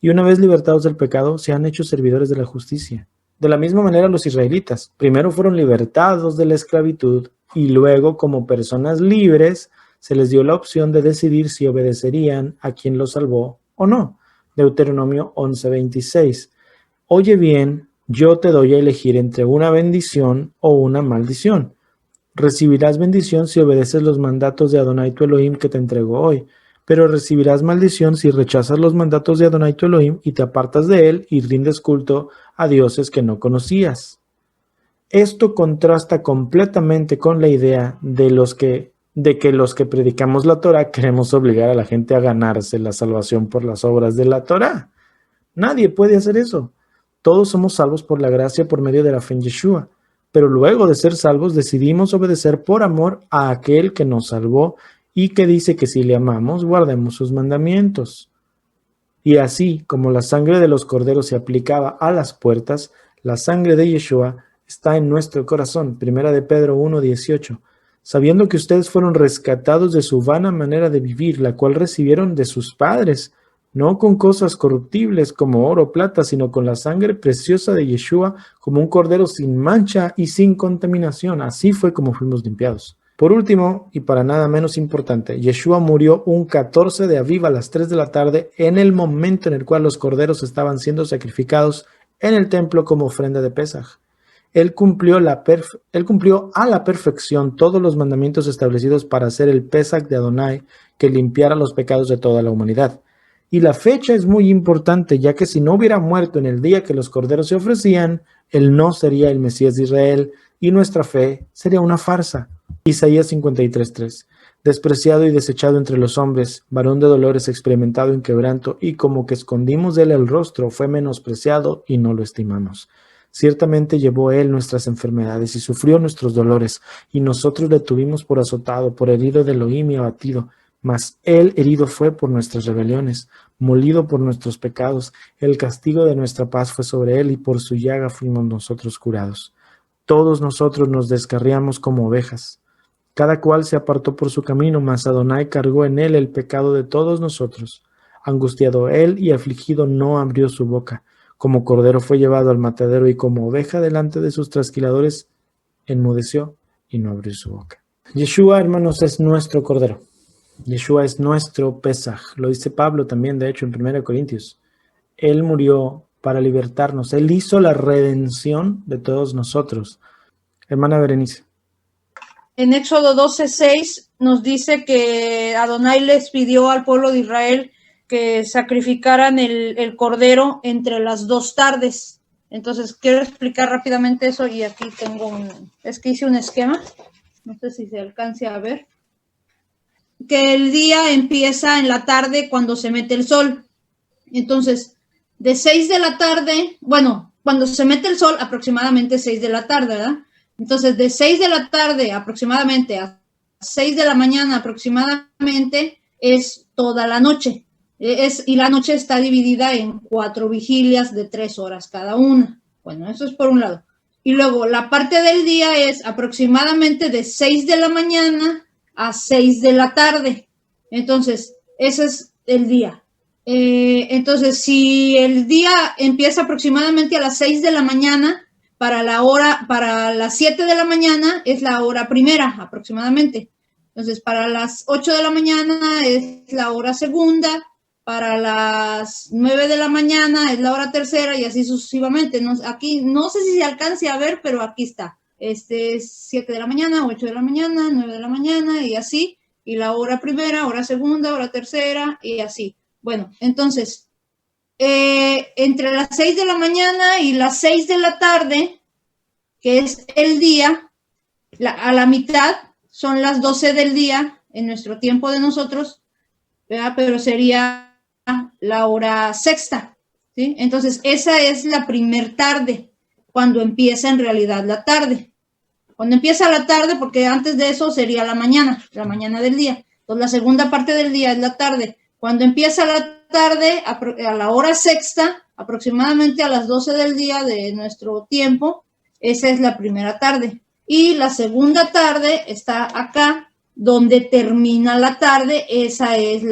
Y una vez libertados del pecado, se han hecho servidores de la justicia. De la misma manera los israelitas, primero fueron libertados de la esclavitud y luego, como personas libres, se les dio la opción de decidir si obedecerían a quien los salvó o no. Deuteronomio 11:26. Oye bien, yo te doy a elegir entre una bendición o una maldición. Recibirás bendición si obedeces los mandatos de Adonai tu Elohim que te entregó hoy, pero recibirás maldición si rechazas los mandatos de Adonai tu Elohim y te apartas de él y rindes culto a dioses que no conocías. Esto contrasta completamente con la idea de que los que predicamos la Torah queremos obligar a la gente a ganarse la salvación por las obras de la Torah. Nadie puede hacer eso. Todos somos salvos por la gracia por medio de la fe en Yeshua, pero luego de ser salvos decidimos obedecer por amor a aquel que nos salvó y que dice que si le amamos, guardemos sus mandamientos. Y así como la sangre de los corderos se aplicaba a las puertas, la sangre de Yeshua está en nuestro corazón. Primera de Pedro 1:18. Sabiendo que ustedes fueron rescatados de su vana manera de vivir, la cual recibieron de sus padres, no con cosas corruptibles como oro o plata, sino con la sangre preciosa de Yeshua, como un cordero sin mancha y sin contaminación. Así fue como fuimos limpiados. Por último, y para nada menos importante, Yeshua murió un 14 de Aviv a las 3 de la tarde, en el momento en el cual los corderos estaban siendo sacrificados en el templo como ofrenda de Pesaj. Él cumplió a la perfección todos los mandamientos establecidos para hacer el Pesaj de Adonai, que limpiara los pecados de toda la humanidad. Y la fecha es muy importante, ya que si no hubiera muerto en el día que los corderos se ofrecían, él no sería el Mesías de Israel y nuestra fe sería una farsa. Isaías 53:3. Despreciado y desechado entre los hombres, varón de dolores, experimentado en quebranto, y como que escondimos de él el rostro, fue menospreciado y no lo estimamos. Ciertamente llevó él nuestras enfermedades y sufrió nuestros dolores, y nosotros le tuvimos por azotado, por herido de Elohim y abatido. Mas él herido fue por nuestras rebeliones, molido por nuestros pecados. El castigo de nuestra paz fue sobre él, y por su llaga fuimos nosotros curados. Todos nosotros nos descarriamos como ovejas. Cada cual se apartó por su camino, mas Adonai cargó en él el pecado de todos nosotros. Angustiado él y afligido no abrió su boca. Como cordero fue llevado al matadero, y como oveja delante de sus trasquiladores enmudeció y no abrió su boca. Yeshua, hermanos, es nuestro cordero. Yeshua es nuestro Pesaj. Lo dice Pablo también, de hecho, en 1 Corintios. Él murió para libertarnos. Él hizo la redención de todos nosotros. Hermana Berenice. En Éxodo 12:6 nos dice que Adonai les pidió al pueblo de Israel que sacrificaran el cordero entre las 2 tardes. Entonces, quiero explicar rápidamente eso, y aquí tengo es que hice un esquema, no sé si se alcance a ver, que el día empieza en la tarde cuando se mete el sol. Entonces, de 6 de la tarde, bueno, cuando se mete el sol, aproximadamente 6 de la tarde, ¿verdad? Entonces, de 6 de la tarde aproximadamente a 6 de la mañana aproximadamente es toda la noche. Y la noche está dividida en 4 vigilias de 3 horas cada una. Bueno, eso es por un lado. Y luego la parte del día es aproximadamente de 6 de la mañana a 6 de la tarde. Entonces, ese es el día. Entonces, si el día empieza aproximadamente a las 6 de la mañana, para las 7 de la mañana es la hora primera aproximadamente. Entonces, para las 8 de la mañana es la hora segunda, para las 9 de la mañana es la hora tercera, y así sucesivamente. Aquí no sé si se alcance a ver, pero aquí está. Es 7 de la mañana, 8 de la mañana, 9 de la mañana, y así. Y la hora primera, hora segunda, hora tercera, y así. Bueno, entonces, entre las 6 de la mañana y las 6 de la tarde, que es el día, a la mitad son las 12 del día en nuestro tiempo de nosotros, ¿verdad? Pero sería la hora sexta, ¿sí? Entonces, esa es la primer tarde, cuando empieza en realidad la tarde. Cuando empieza la tarde, porque antes de eso sería la mañana del día. Entonces, la segunda parte del día es la tarde. Cuando empieza la tarde, a la hora sexta, aproximadamente a las 12 del día de nuestro tiempo, esa es la primera tarde. y la segunda tarde está acá, donde termina la tarde, esa es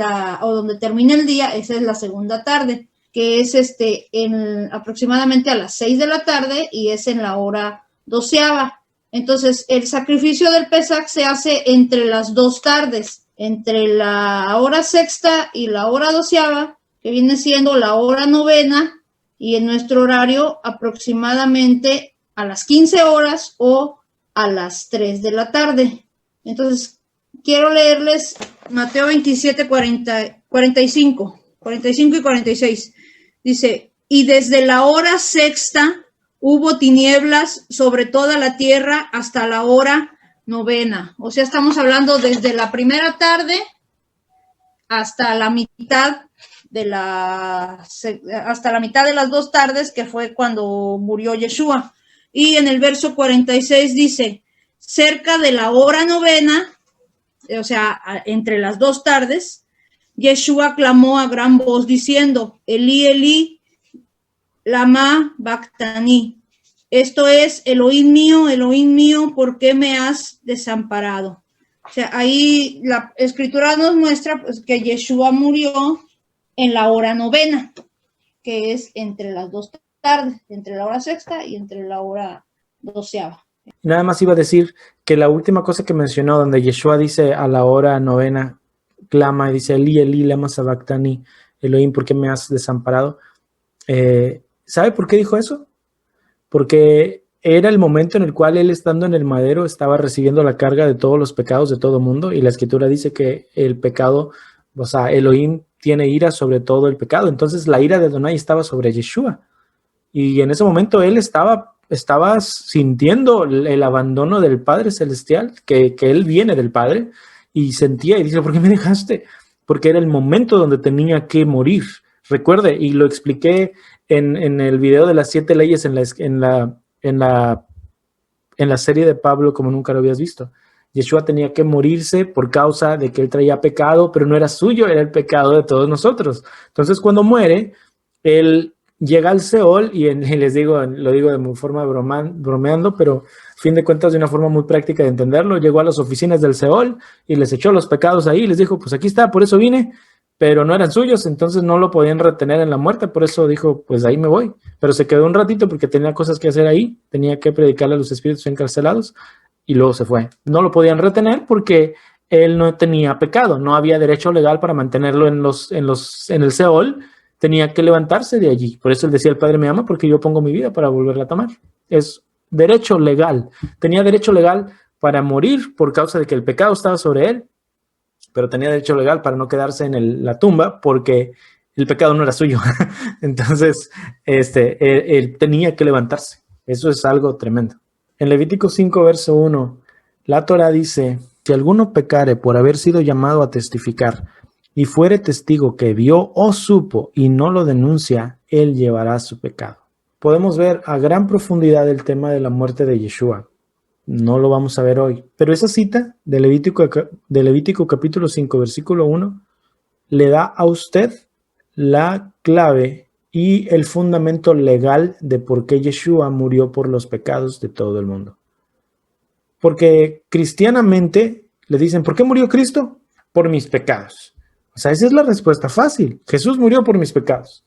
o donde termina el día, esa es la segunda tarde, que es aproximadamente a las 6 de la tarde y es en la hora 12ª. Entonces, el sacrificio del Pesaj se hace entre las 2 tardes, entre la hora 6ª y la hora 12ª, que viene siendo la hora 9ª, y en nuestro horario aproximadamente a las 15 horas o a las 3 de la tarde. Entonces, quiero leerles Mateo 27, 45 y 46. Dice, y desde la hora 6ª hubo tinieblas sobre toda la tierra hasta la hora 9ª. O sea, estamos hablando desde la primera tarde hasta la mitad de las 2 tardes, que fue cuando murió Yeshua. Y en el verso 46 dice, cerca de la hora 9ª, o sea, entre las 2 tardes, Yeshua clamó a gran voz diciendo, Elí, Elí, lama bactani. Esto es, Elohim mío, ¿por qué me has desamparado? O sea, ahí la escritura nos muestra pues, que Yeshua murió en la hora 9ª, que es entre las 2 tardes, entre la hora 6ª y entre la hora 12ª. Nada más iba a decir que la última cosa que mencionó, donde Yeshua dice a la hora 9ª, clama y dice, Elí, Elí, lama sabactani, Elohim, ¿por qué me has desamparado? ¿Sabe por qué dijo eso? Porque era el momento en el cual él, estando en el madero, estaba recibiendo la carga de todos los pecados de todo mundo, y la escritura dice que el pecado, o sea, Elohim tiene ira sobre todo el pecado. Entonces la ira de Adonai estaba sobre Yeshua, y en ese momento él estaba sintiendo el abandono del Padre Celestial, que él viene del Padre, y sentía y dice, ¿por qué me dejaste? Porque era el momento donde tenía que morir. Recuerde, y lo expliqué en el video de las 7 leyes en la serie de Pablo, como nunca lo habías visto. Yeshua tenía que morirse por causa de que él traía pecado, pero no era suyo, era el pecado de todos nosotros. Entonces, cuando muere, él llega al Seol, y les digo, lo digo de forma bromeando, pero a fin de cuentas de una forma muy práctica de entenderlo, llegó a las oficinas del Seol y les echó los pecados ahí, y les dijo, pues aquí está, por eso vine, pero no eran suyos, entonces no lo podían retener en la muerte, por eso dijo, pues ahí me voy. Pero se quedó un ratito porque tenía cosas que hacer ahí, tenía que predicarle a los espíritus encarcelados, y luego se fue. No lo podían retener porque él no tenía pecado, no había derecho legal para mantenerlo en el Seol, tenía que levantarse de allí. Por eso él decía, el Padre me ama porque yo pongo mi vida para volverla a tomar. Es derecho legal. Tenía derecho legal para morir por causa de que el pecado estaba sobre él, pero tenía derecho legal para no quedarse en la tumba porque el pecado no era suyo. Entonces, él tenía que levantarse. Eso es algo tremendo. En Levítico 5, verso 1, la Torah dice, si alguno pecare por haber sido llamado a testificar y fuere testigo que vio o supo y no lo denuncia, él llevará su pecado. Podemos ver a gran profundidad el tema de la muerte de Yeshua. No lo vamos a ver hoy, pero esa cita de Levítico capítulo 5, versículo 1, le da a usted la clave y el fundamento legal de por qué Yeshua murió por los pecados de todo el mundo. Porque cristianamente le dicen, ¿por qué murió Cristo? Por mis pecados. O sea, esa es la respuesta fácil. Jesús murió por mis pecados.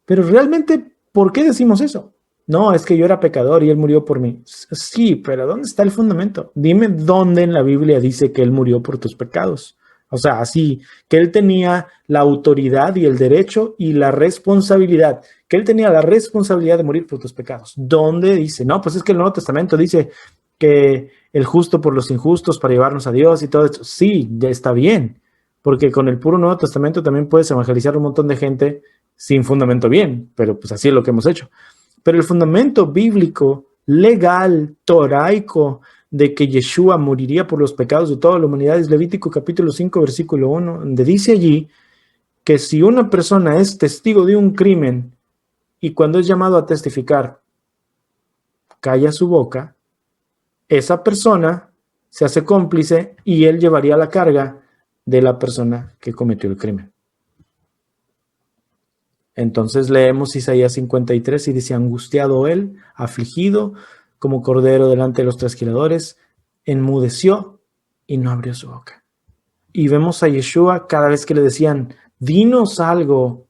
Pero realmente, ¿por qué decimos eso? No, es que yo era pecador y él murió por mí. Sí, pero ¿dónde está el fundamento? Dime dónde en la Biblia dice que él murió por tus pecados. O sea, así, que él tenía la autoridad y el derecho y la responsabilidad. Que él tenía la responsabilidad de morir por tus pecados. ¿Dónde dice? No, pues es que el Nuevo Testamento dice que el justo por los injustos para llevarnos a Dios y todo esto. Sí, ya está bien. Porque con el puro Nuevo Testamento también puedes evangelizar a un montón de gente sin fundamento bien. Pero pues así es lo que hemos hecho. Pero el fundamento bíblico, legal, toraico, de que Yeshua moriría por los pecados de toda la humanidad es Levítico capítulo 5, versículo 1, donde dice allí que si una persona es testigo de un crimen y cuando es llamado a testificar, calla su boca, esa persona se hace cómplice y él llevaría la carga de la persona que cometió el crimen. Entonces leemos Isaías 53 y dice, angustiado él, afligido, como cordero delante de los trasquiladores, enmudeció y no abrió su boca. Y vemos a Yeshua cada vez que le decían, dinos algo,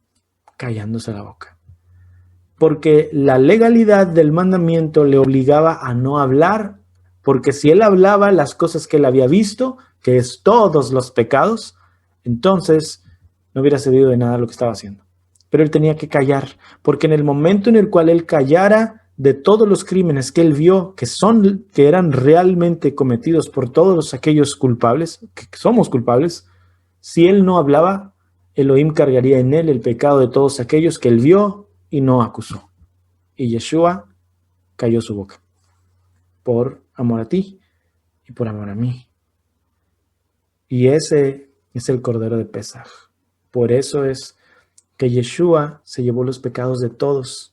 callándose la boca. Porque la legalidad del mandamiento le obligaba a no hablar, porque si él hablaba las cosas que él había visto, que es todos los pecados, entonces no hubiera servido de nada lo que estaba haciendo. Pero él tenía que callar, porque en el momento en el cual él callara de todos los crímenes que él vio, que eran realmente cometidos por todos aquellos culpables, que somos culpables, si él no hablaba, Elohim cargaría en él el pecado de todos aquellos que él vio y no acusó. Y Yeshua cayó su boca por amor a ti y por amor a mí. Y ese es el Cordero de Pesaj. Por eso es que Yeshua se llevó los pecados de todos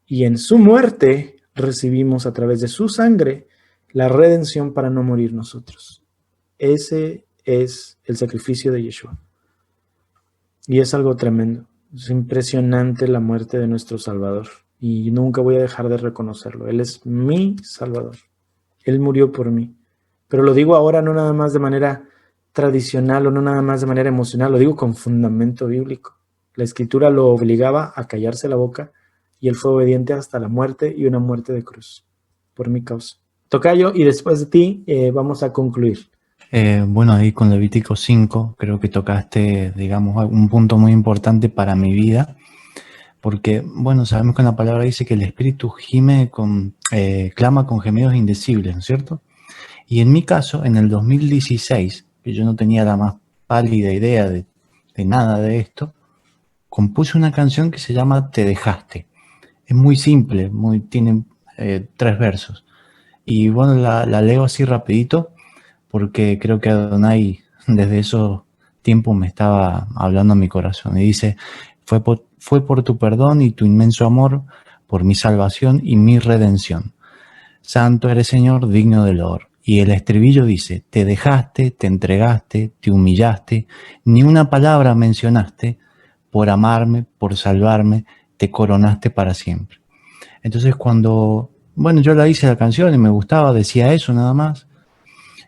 y en su muerte recibimos a través de su sangre la redención para no morir nosotros. Ese es el sacrificio de Yeshua. Y es algo tremendo. Es impresionante la muerte de nuestro Salvador. Y nunca voy a dejar de reconocerlo. Él es mi Salvador. Él murió por mí. Pero lo digo ahora no nada más de manera tradicional o no nada más de manera emocional. Lo digo con fundamento bíblico. La Escritura lo obligaba a callarse la boca y él fue obediente hasta la muerte y una muerte de cruz. Por mi causa. Tocayo, y después de ti vamos a concluir. Bueno, ahí con Levítico 5 creo que tocaste, digamos, un punto muy importante para mi vida, porque, bueno, sabemos que en la palabra dice que el espíritu clama con gemidos indecibles, ¿no es cierto? Y en mi caso, en el 2016, que yo no tenía la más pálida idea de nada de esto, compuse una canción que se llama Te Dejaste. Es muy simple, tiene 3 versos. Y bueno, la leo así rapidito, porque creo que Adonai desde esos tiempos me estaba hablando a mi corazón. Y dice, fue por tu perdón y tu inmenso amor, por mi salvación y mi redención. Santo eres, Señor, digno de loor. Y el estribillo dice, te dejaste, te entregaste, te humillaste, ni una palabra mencionaste, por amarme, por salvarme, te coronaste para siempre. Entonces cuando, bueno, yo la hice la canción y me gustaba, decía eso nada más.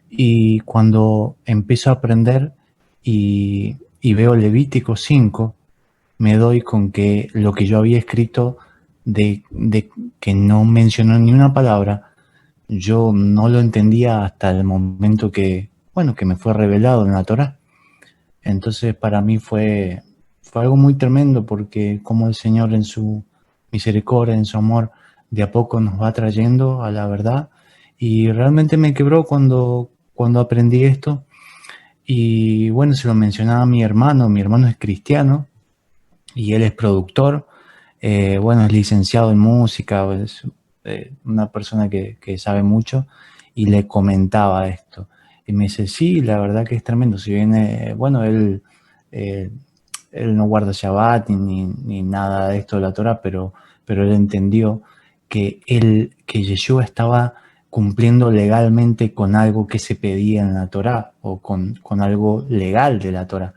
Y cuando empiezo a aprender y veo Levítico 5, me doy con que lo que yo había escrito de que no mencionó ni una palabra, yo no lo entendía hasta el momento que me fue revelado en la Torá. Entonces para mí fue algo muy tremendo, porque como el Señor en su misericordia, en su amor, de a poco nos va trayendo a la verdad. Y realmente me quebró cuando aprendí esto. Y bueno, se lo mencionaba a mi hermano es cristiano y él es productor, bueno, es licenciado en música, es una persona que sabe mucho, y le comentaba esto. Y me dice, sí, la verdad que es tremendo. Si viene, bueno, él no guarda Shabbat ni nada de esto de la Torah, pero él entendió que Yeshua estaba cumpliendo legalmente con algo que se pedía en la Torá, o con algo legal de la Torá.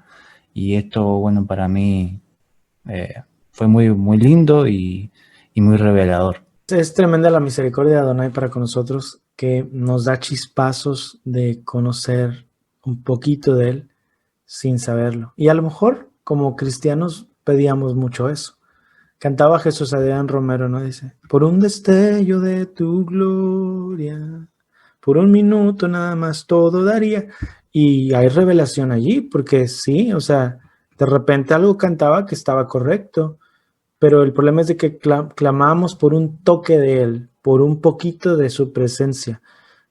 Y esto, bueno, para mí fue muy, muy lindo y muy revelador. Es tremenda la misericordia de Adonai para con nosotros, que nos da chispazos de conocer un poquito de él sin saberlo. Y a lo mejor como cristianos pedíamos mucho eso. Cantaba Jesús Adrián Romero, ¿no? Dice, por un destello de tu gloria, por un minuto nada más todo daría. Y hay revelación allí, porque sí, o sea, de repente algo cantaba que estaba correcto, pero el problema es de que clamamos por un toque de él, por un poquito de su presencia.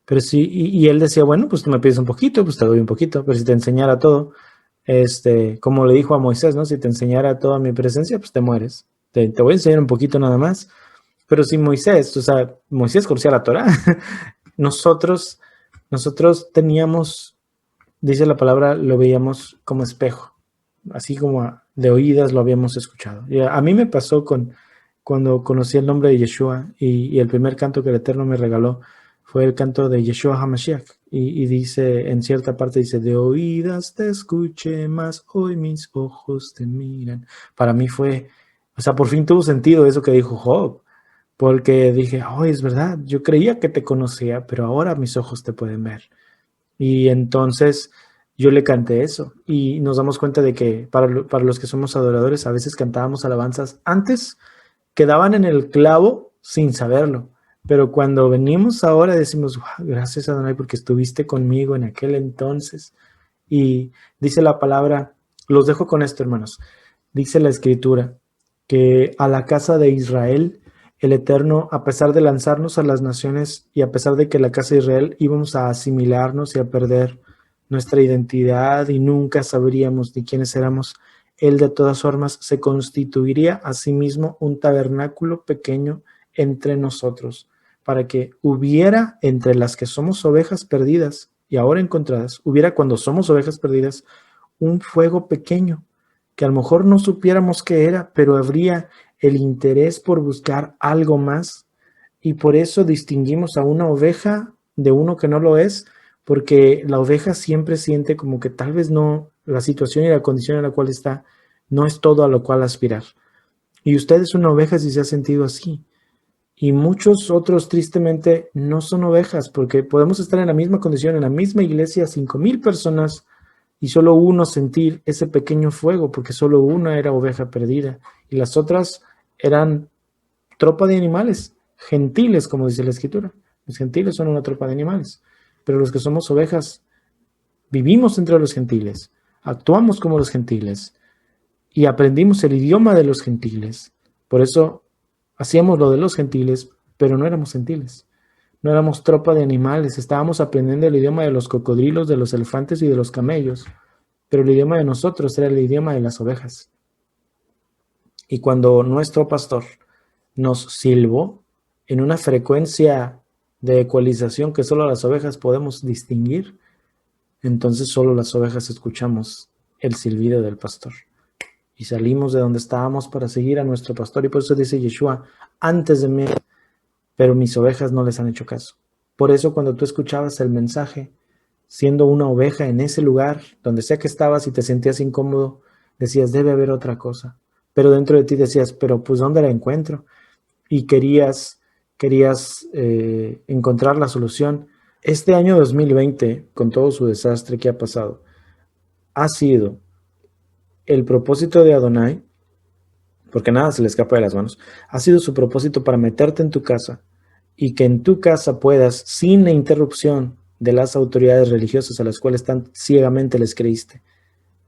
Pero sí, y él decía, bueno, pues tú me pides un poquito, pues te doy un poquito, pero si te enseñara todo, como le dijo a Moisés, ¿no? Si te enseñara toda mi presencia, pues te mueres. Te voy a enseñar un poquito nada más. Pero si Moisés, o sea, Moisés conocía la Torá. Nosotros teníamos, dice la palabra, lo veíamos como espejo, así como de oídas lo habíamos escuchado. Y a mí me pasó cuando conocí el nombre de Yeshua, y el primer canto que el Eterno me regaló fue el canto de Yeshua HaMashiach, y dice, en cierta parte dice, de oídas te escuché, mas hoy mis ojos te miran. Para mí fue, o sea, por fin tuvo sentido eso que dijo Job, porque dije, oh, es verdad, yo creía que te conocía, pero ahora mis ojos te pueden ver. Y entonces yo le canté eso y nos damos cuenta de que para los que somos adoradores a veces cantábamos alabanzas antes, quedaban en el clavo sin saberlo, pero cuando venimos ahora decimos, wow, gracias Adonai porque estuviste conmigo en aquel entonces. Y dice la palabra, los dejo con esto, hermanos, dice la escritura que a la casa de Israel el Eterno, a pesar de lanzarnos a las naciones y a pesar de que la casa de Israel íbamos a asimilarnos y a perder nuestra identidad y nunca sabríamos ni quiénes éramos, Él de todas formas se constituiría a sí mismo un tabernáculo pequeño entre nosotros, para que hubiera entre las que somos ovejas perdidas y ahora encontradas, hubiera cuando somos ovejas perdidas un fuego pequeño, que a lo mejor no supiéramos qué era, pero habría el interés por buscar algo más, y por eso distinguimos a una oveja de uno que no lo es, porque la oveja siempre siente como que tal vez no, la situación y la condición en la cual está, no es todo a lo cual aspirar. Y usted es una oveja si se ha sentido así. Y muchos otros tristemente no son ovejas, porque podemos estar en la misma condición, en la misma iglesia, 5,000 personas, y solo uno sentir ese pequeño fuego, porque solo una era oveja perdida, y las otras eran tropa de animales, gentiles, como dice la escritura. Los gentiles son una tropa de animales, pero los que somos ovejas vivimos entre los gentiles, actuamos como los gentiles y aprendimos el idioma de los gentiles. Por eso hacíamos lo de los gentiles, pero no éramos gentiles. No éramos tropa de animales, estábamos aprendiendo el idioma de los cocodrilos, de los elefantes y de los camellos, pero el idioma de nosotros era el idioma de las ovejas. Y cuando nuestro pastor nos silbó en una frecuencia de ecualización que solo las ovejas podemos distinguir, entonces solo las ovejas escuchamos el silbido del pastor. Y salimos de donde estábamos para seguir a nuestro pastor. Y por eso dice Yeshua, antes de mí, pero mis ovejas no les han hecho caso. Por eso cuando tú escuchabas el mensaje, siendo una oveja en ese lugar, donde sea que estabas y te sentías incómodo, decías, debe haber otra cosa. Pero dentro de ti decías, pero pues ¿dónde la encuentro? Y querías encontrar la solución. Este año 2020, con todo su desastre que ha pasado, ha sido el propósito de Adonai, porque nada se le escapa de las manos, ha sido su propósito para meterte en tu casa y que en tu casa puedas, sin la interrupción de las autoridades religiosas a las cuales tan ciegamente les creíste,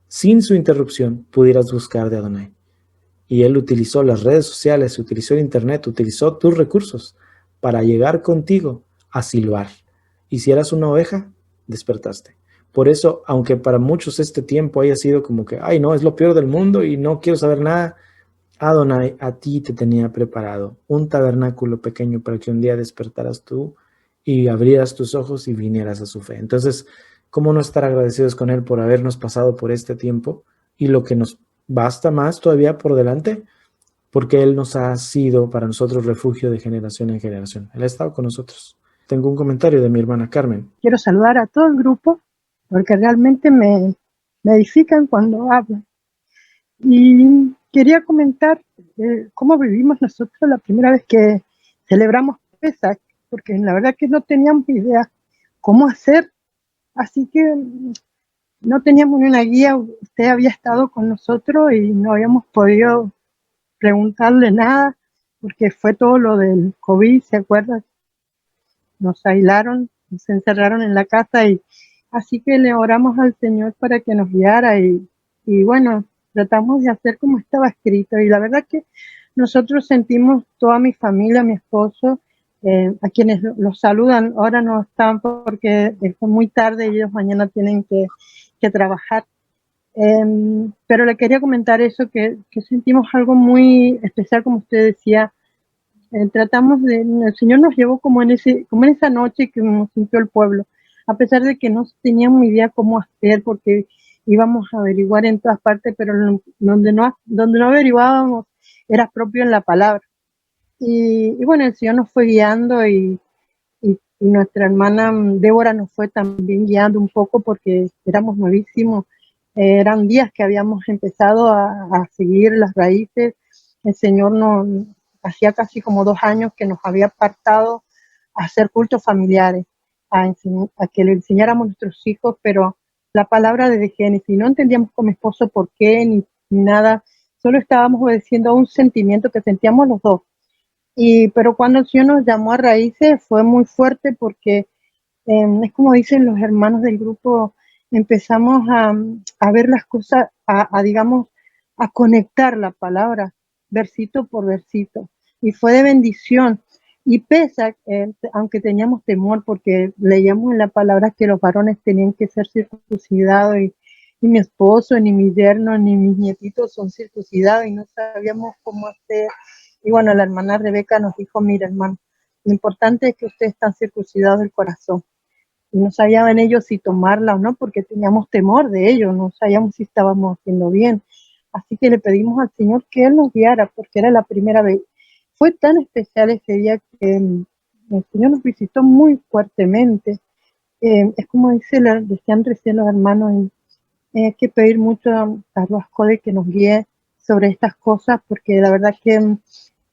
sin su interrupción pudieras buscar de Adonai. Y él utilizó las redes sociales, utilizó el internet, utilizó tus recursos para llegar contigo a silbar. Y si eras una oveja, despertaste. Por eso, aunque para muchos este tiempo haya sido como que, ay no, es lo peor del mundo y no quiero saber nada, Adonai a ti te tenía preparado un tabernáculo pequeño para que un día despertaras tú y abrieras tus ojos y vinieras a su fe. Entonces, ¿cómo no estar agradecidos con él por habernos pasado por este tiempo y lo que nos basta más todavía por delante? Porque él nos ha sido para nosotros refugio de generación en generación. Él ha estado con nosotros. Tengo un comentario de mi hermana Carmen. Quiero saludar a todo el grupo porque realmente me edifican cuando hablan. Y quería comentar cómo vivimos nosotros la primera vez que celebramos Pesach, porque la verdad que no teníamos idea cómo hacer, así que no teníamos ni una guía. Usted había estado con nosotros y no habíamos podido preguntarle nada, porque fue todo lo del COVID, ¿se acuerda? Nos aislaron, nos encerraron en la casa, y así que le oramos al Señor para que nos guiara y bueno, tratamos de hacer como estaba escrito. Y la verdad que nosotros sentimos, toda mi familia, mi esposo, a quienes los saludan, ahora no están porque es muy tarde y ellos mañana tienen que trabajar. Pero le quería comentar eso, que sentimos algo muy especial, como usted decía. El Señor nos llevó como en esa noche que nos sintió el pueblo, a pesar de que no teníamos idea cómo hacer, porque íbamos a averiguar en todas partes, pero donde no averiguábamos era propio en la palabra. Y bueno, el Señor nos fue guiando y nuestra hermana Débora nos fue también guiando un poco porque éramos nuevísimos. Eran días que habíamos empezado a seguir las raíces. El Señor hacía casi como 2 años que nos había apartado a hacer cultos familiares, a que le enseñáramos a nuestros hijos, pero la palabra de Génesis, no entendíamos con mi esposo por qué ni nada, solo estábamos obedeciendo a un sentimiento que sentíamos los dos. Pero cuando el Señor nos llamó a raíces fue muy fuerte porque es como dicen los hermanos del grupo, empezamos a ver las cosas, digamos, a conectar la palabra, versito por versito. Y fue de bendición. Y pesa, aunque teníamos temor, porque leíamos en la palabra que los varones tenían que ser circuncidados, y mi esposo, ni mi yerno, ni mis nietitos son circuncidados, y no sabíamos cómo hacer. Y bueno, la hermana Rebeca nos dijo, mira hermano, lo importante es que ustedes están circuncidados del corazón. Y no sabían ellos si tomarla o no, porque teníamos temor de ellos, no sabíamos si estábamos haciendo bien. Así que le pedimos al Señor que Él nos guiara, porque era la primera vez. Fue tan especial ese día que el Señor nos visitó muy fuertemente. Es como decían recién los hermanos, hay que pedir mucho a Ruach Code que nos guíe sobre estas cosas, porque la verdad que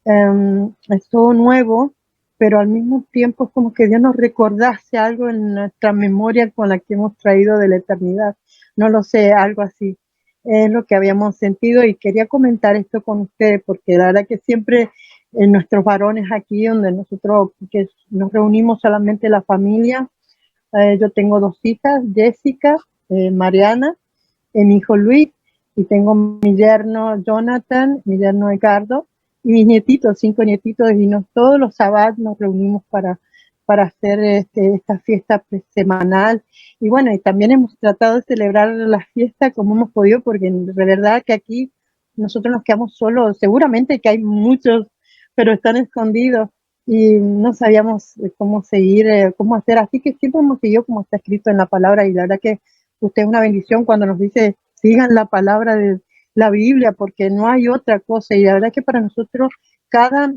es todo nuevo, pero al mismo tiempo es como que Dios nos recordase algo en nuestra memoria con la que hemos traído de la eternidad. No lo sé, algo así. Es lo que habíamos sentido y quería comentar esto con ustedes, porque la verdad que siempre nuestros varones aquí, donde nosotros que nos reunimos solamente la familia, yo tengo 2 hijas, Jessica, Mariana, mi hijo Luis, y tengo mi yerno Jonathan, mi yerno Edgardo, y mis nietitos, 5 nietitos, y todos los sábados nos reunimos para hacer esta fiesta semanal. Y bueno, y también hemos tratado de celebrar la fiesta como hemos podido, porque de verdad que aquí nosotros nos quedamos solos, seguramente que hay muchos, pero están escondidos, y no sabíamos cómo seguir, cómo hacer, así que siempre hemos seguido como está escrito en la palabra, y la verdad que usted es una bendición cuando nos dice, sigan la palabra de la Biblia, porque no hay otra cosa, y la verdad que para nosotros cada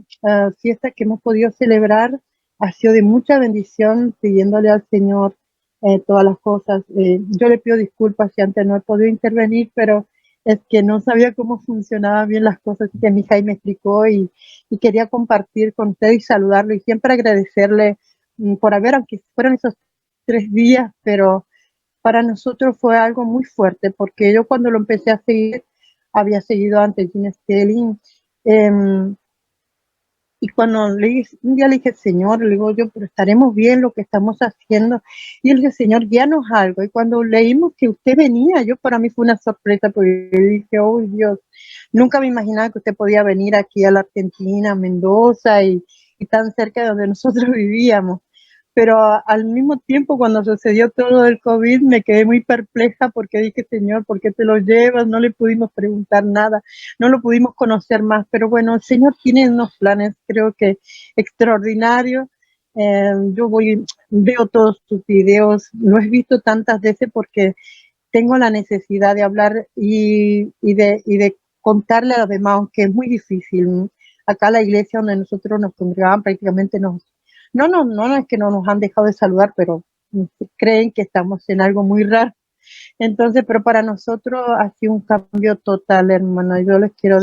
fiesta que hemos podido celebrar ha sido de mucha bendición, pidiéndole al Señor todas las cosas. Yo le pido disculpas si antes no he podido intervenir, pero es que no sabía cómo funcionaban bien las cosas, que mi hija me explicó, y quería compartir con usted y saludarlo, y siempre agradecerle por haber, aunque fueron esos 3 días, pero para nosotros fue algo muy fuerte, porque yo cuando lo empecé a seguir, había seguido antes Jim Stelling, y cuando un día le dije, Señor, le digo yo, pero estaremos bien lo que estamos haciendo. Y él dice, Señor, guíanos algo. Y cuando leímos que usted venía, para mí fue una sorpresa, porque yo dije, oh Dios, nunca me imaginaba que usted podía venir aquí a la Argentina, a Mendoza, y tan cerca de donde nosotros vivíamos. Pero al mismo tiempo, cuando sucedió todo del COVID, me quedé muy perpleja, porque dije, Señor, ¿por qué te lo llevas? No le pudimos preguntar nada, no lo pudimos conocer más, pero bueno, el Señor tiene unos planes, creo que extraordinarios. Yo veo todos sus videos, lo he visto tantas veces porque tengo la necesidad de hablar y de contarle a los demás, aunque es muy difícil. Acá la iglesia donde nosotros nos congregaban prácticamente no es que no nos han dejado de saludar, pero creen que estamos en algo muy raro. Entonces, pero para nosotros ha sido un cambio total, hermano. Yo les quiero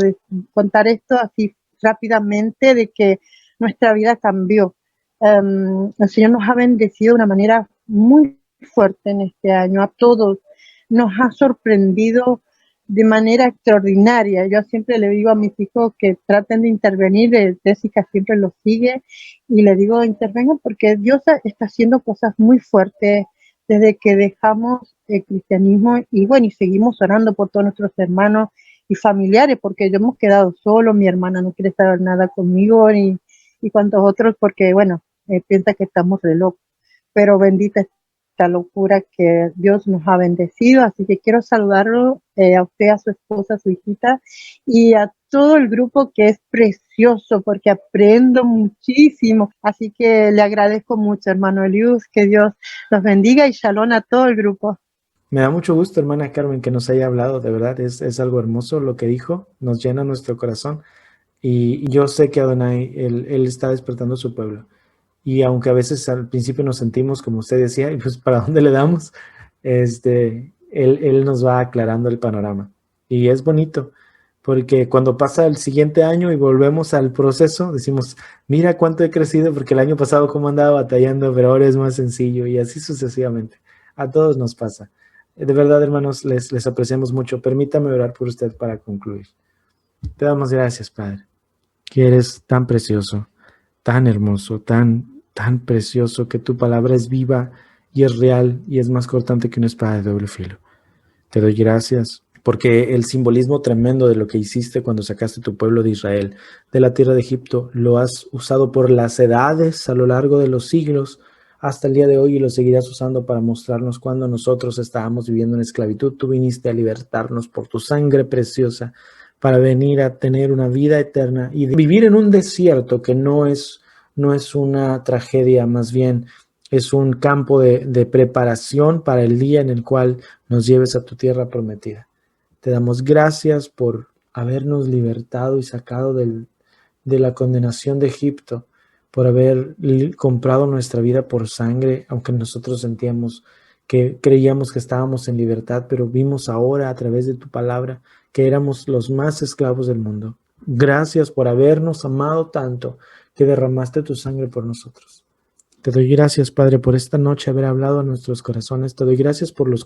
contar esto así rápidamente, de que nuestra vida cambió. El Señor nos ha bendecido de una manera muy fuerte en este año, a todos. Nos ha sorprendido de manera extraordinaria. Yo siempre le digo a mis hijos que traten de intervenir, Jessica siempre lo sigue, y le digo, intervengan, porque Dios está haciendo cosas muy fuertes desde que dejamos el cristianismo, y bueno, y seguimos orando por todos nuestros hermanos y familiares, porque yo hemos quedado solos, mi hermana no quiere saber nada conmigo, y cuantos otros, porque bueno, piensa que estamos re locos, pero bendita esta locura que Dios nos ha bendecido. Así que quiero saludarlo a usted, a su esposa, a su hijita, y a todo el grupo, que es precioso, porque aprendo muchísimo. Así que le agradezco mucho, hermano Elius, que Dios los bendiga, y shalom a todo el grupo. Me da mucho gusto, hermana Carmen, que nos haya hablado, de verdad, es algo hermoso lo que dijo, nos llena nuestro corazón, y yo sé que Adonai, él está despertando a su pueblo, y aunque a veces al principio nos sentimos, como usted decía, y pues ¿para dónde le damos? Él nos va aclarando el panorama, y es bonito, porque cuando pasa el siguiente año y volvemos al proceso, decimos, mira cuánto he crecido, porque el año pasado cómo andaba batallando, pero ahora es más sencillo, y así sucesivamente. A todos nos pasa. De verdad, hermanos, les apreciamos mucho. Permítame orar por usted para concluir. Te damos gracias, Padre, que eres tan precioso, tan hermoso, tan precioso, que tu palabra es viva y es real y es más cortante que una espada de doble filo. Te doy gracias porque el simbolismo tremendo de lo que hiciste cuando sacaste tu pueblo de Israel de la tierra de Egipto lo has usado por las edades a lo largo de los siglos hasta el día de hoy, y lo seguirás usando para mostrarnos cuando nosotros estábamos viviendo en esclavitud. Tú viniste a libertarnos por tu sangre preciosa para venir a tener una vida eterna y vivir en un desierto que no es una tragedia, más bien es un campo de preparación para el día en el cual nos lleves a tu tierra prometida. Te damos gracias por habernos libertado y sacado de la condenación de Egipto, por haber comprado nuestra vida por sangre, aunque nosotros creíamos que estábamos en libertad, pero vimos ahora a través de tu palabra que éramos los más esclavos del mundo. Gracias por habernos amado tanto que derramaste tu sangre por nosotros. Te doy gracias, Padre, por esta noche haber hablado a nuestros corazones. Te doy gracias por los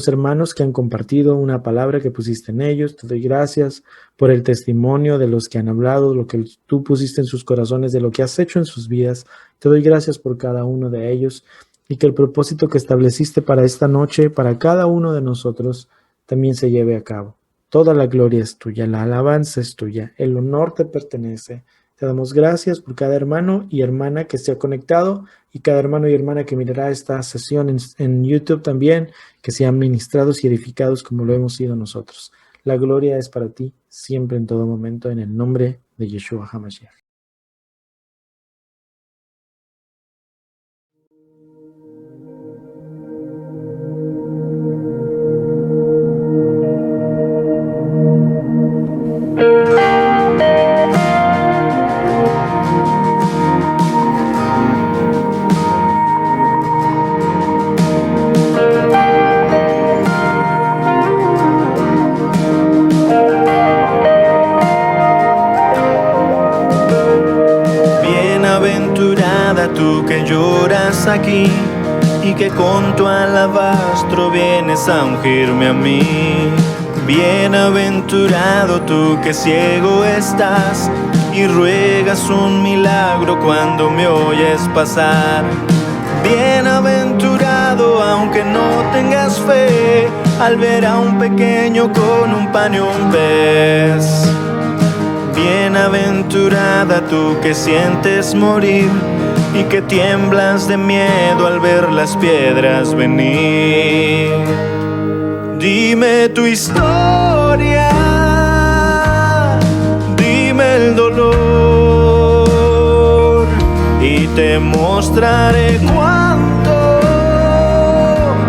hermanos que han compartido una palabra que pusiste en ellos. Te doy gracias por el testimonio de los que han hablado, lo que tú pusiste en sus corazones, de lo que has hecho en sus vidas. Te doy gracias por cada uno de ellos, y que el propósito que estableciste para esta noche, para cada uno de nosotros, también se lleve a cabo. Toda la gloria es tuya, la alabanza es tuya, el honor te pertenece. Te damos gracias por cada hermano y hermana que se ha conectado, y cada hermano y hermana que mirará esta sesión en YouTube también, que sean ministrados y edificados como lo hemos sido nosotros. La gloria es para ti, siempre, en todo momento, en el nombre de Yeshua HaMashiach. Tú que lloras aquí y que con tu alabastro vienes a ungirme a mí. Bienaventurado tú que ciego estás y ruegas un milagro cuando me oyes pasar. Bienaventurado aunque no tengas fe al ver a un pequeño con un pan y un pez. Bienaventurada tú que sientes morir y que tiemblas de miedo al ver las piedras venir. Dime tu historia, dime el dolor, y te mostraré cuánto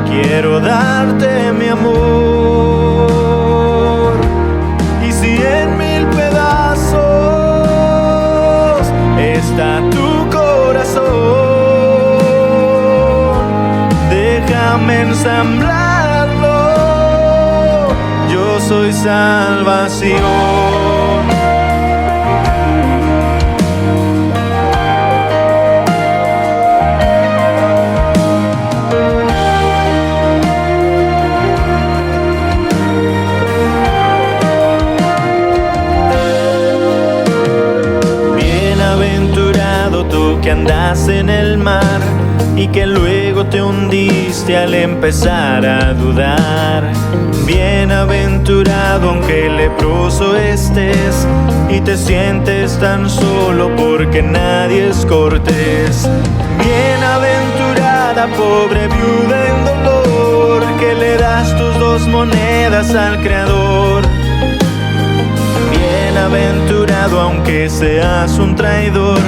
quiero darte mi amor. Y si en 1000 pedazos está tu corazón, déjame ensamblarlo, yo soy salvación. Que andas en el mar y que luego te hundiste al empezar a dudar. Bienaventurado aunque leproso estés y te sientes tan solo porque nadie es cortés. Bienaventurada pobre viuda en dolor, que le das tus 2 monedas al Creador. Bienaventurado aunque seas un traidor,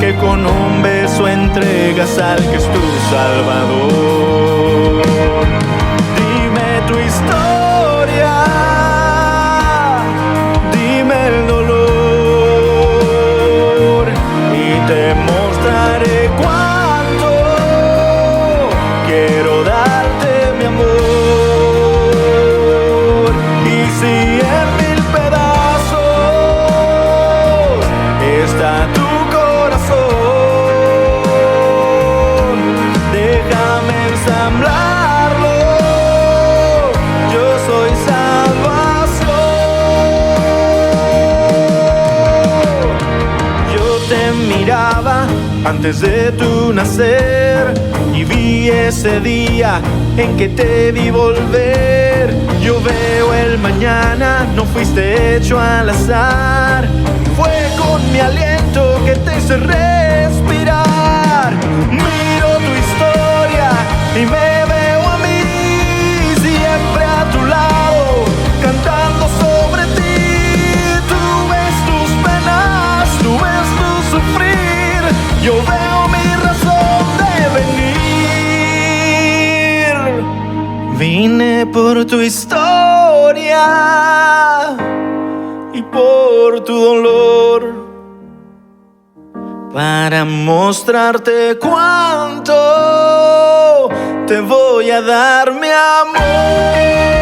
que con un beso entregas al que es tu Salvador. Dime tu historia, dime el dolor, y te mostraré cuánto quiero darte mi amor. Y si en 1000 pedazos miraba antes de tu nacer y vi ese día en que te vi volver. Yo veo el mañana, no fuiste hecho al azar. Fue con mi aliento que te hice respirar. Miro tu historia y me veo a mí siempre a tu lado, cantando sobre ti. Tú ves tus penas, tú ves tu sufrir. Yo veo mi razón de venir. Vine por tu historia y por tu dolor, para mostrarte cuánto te voy a dar mi amor.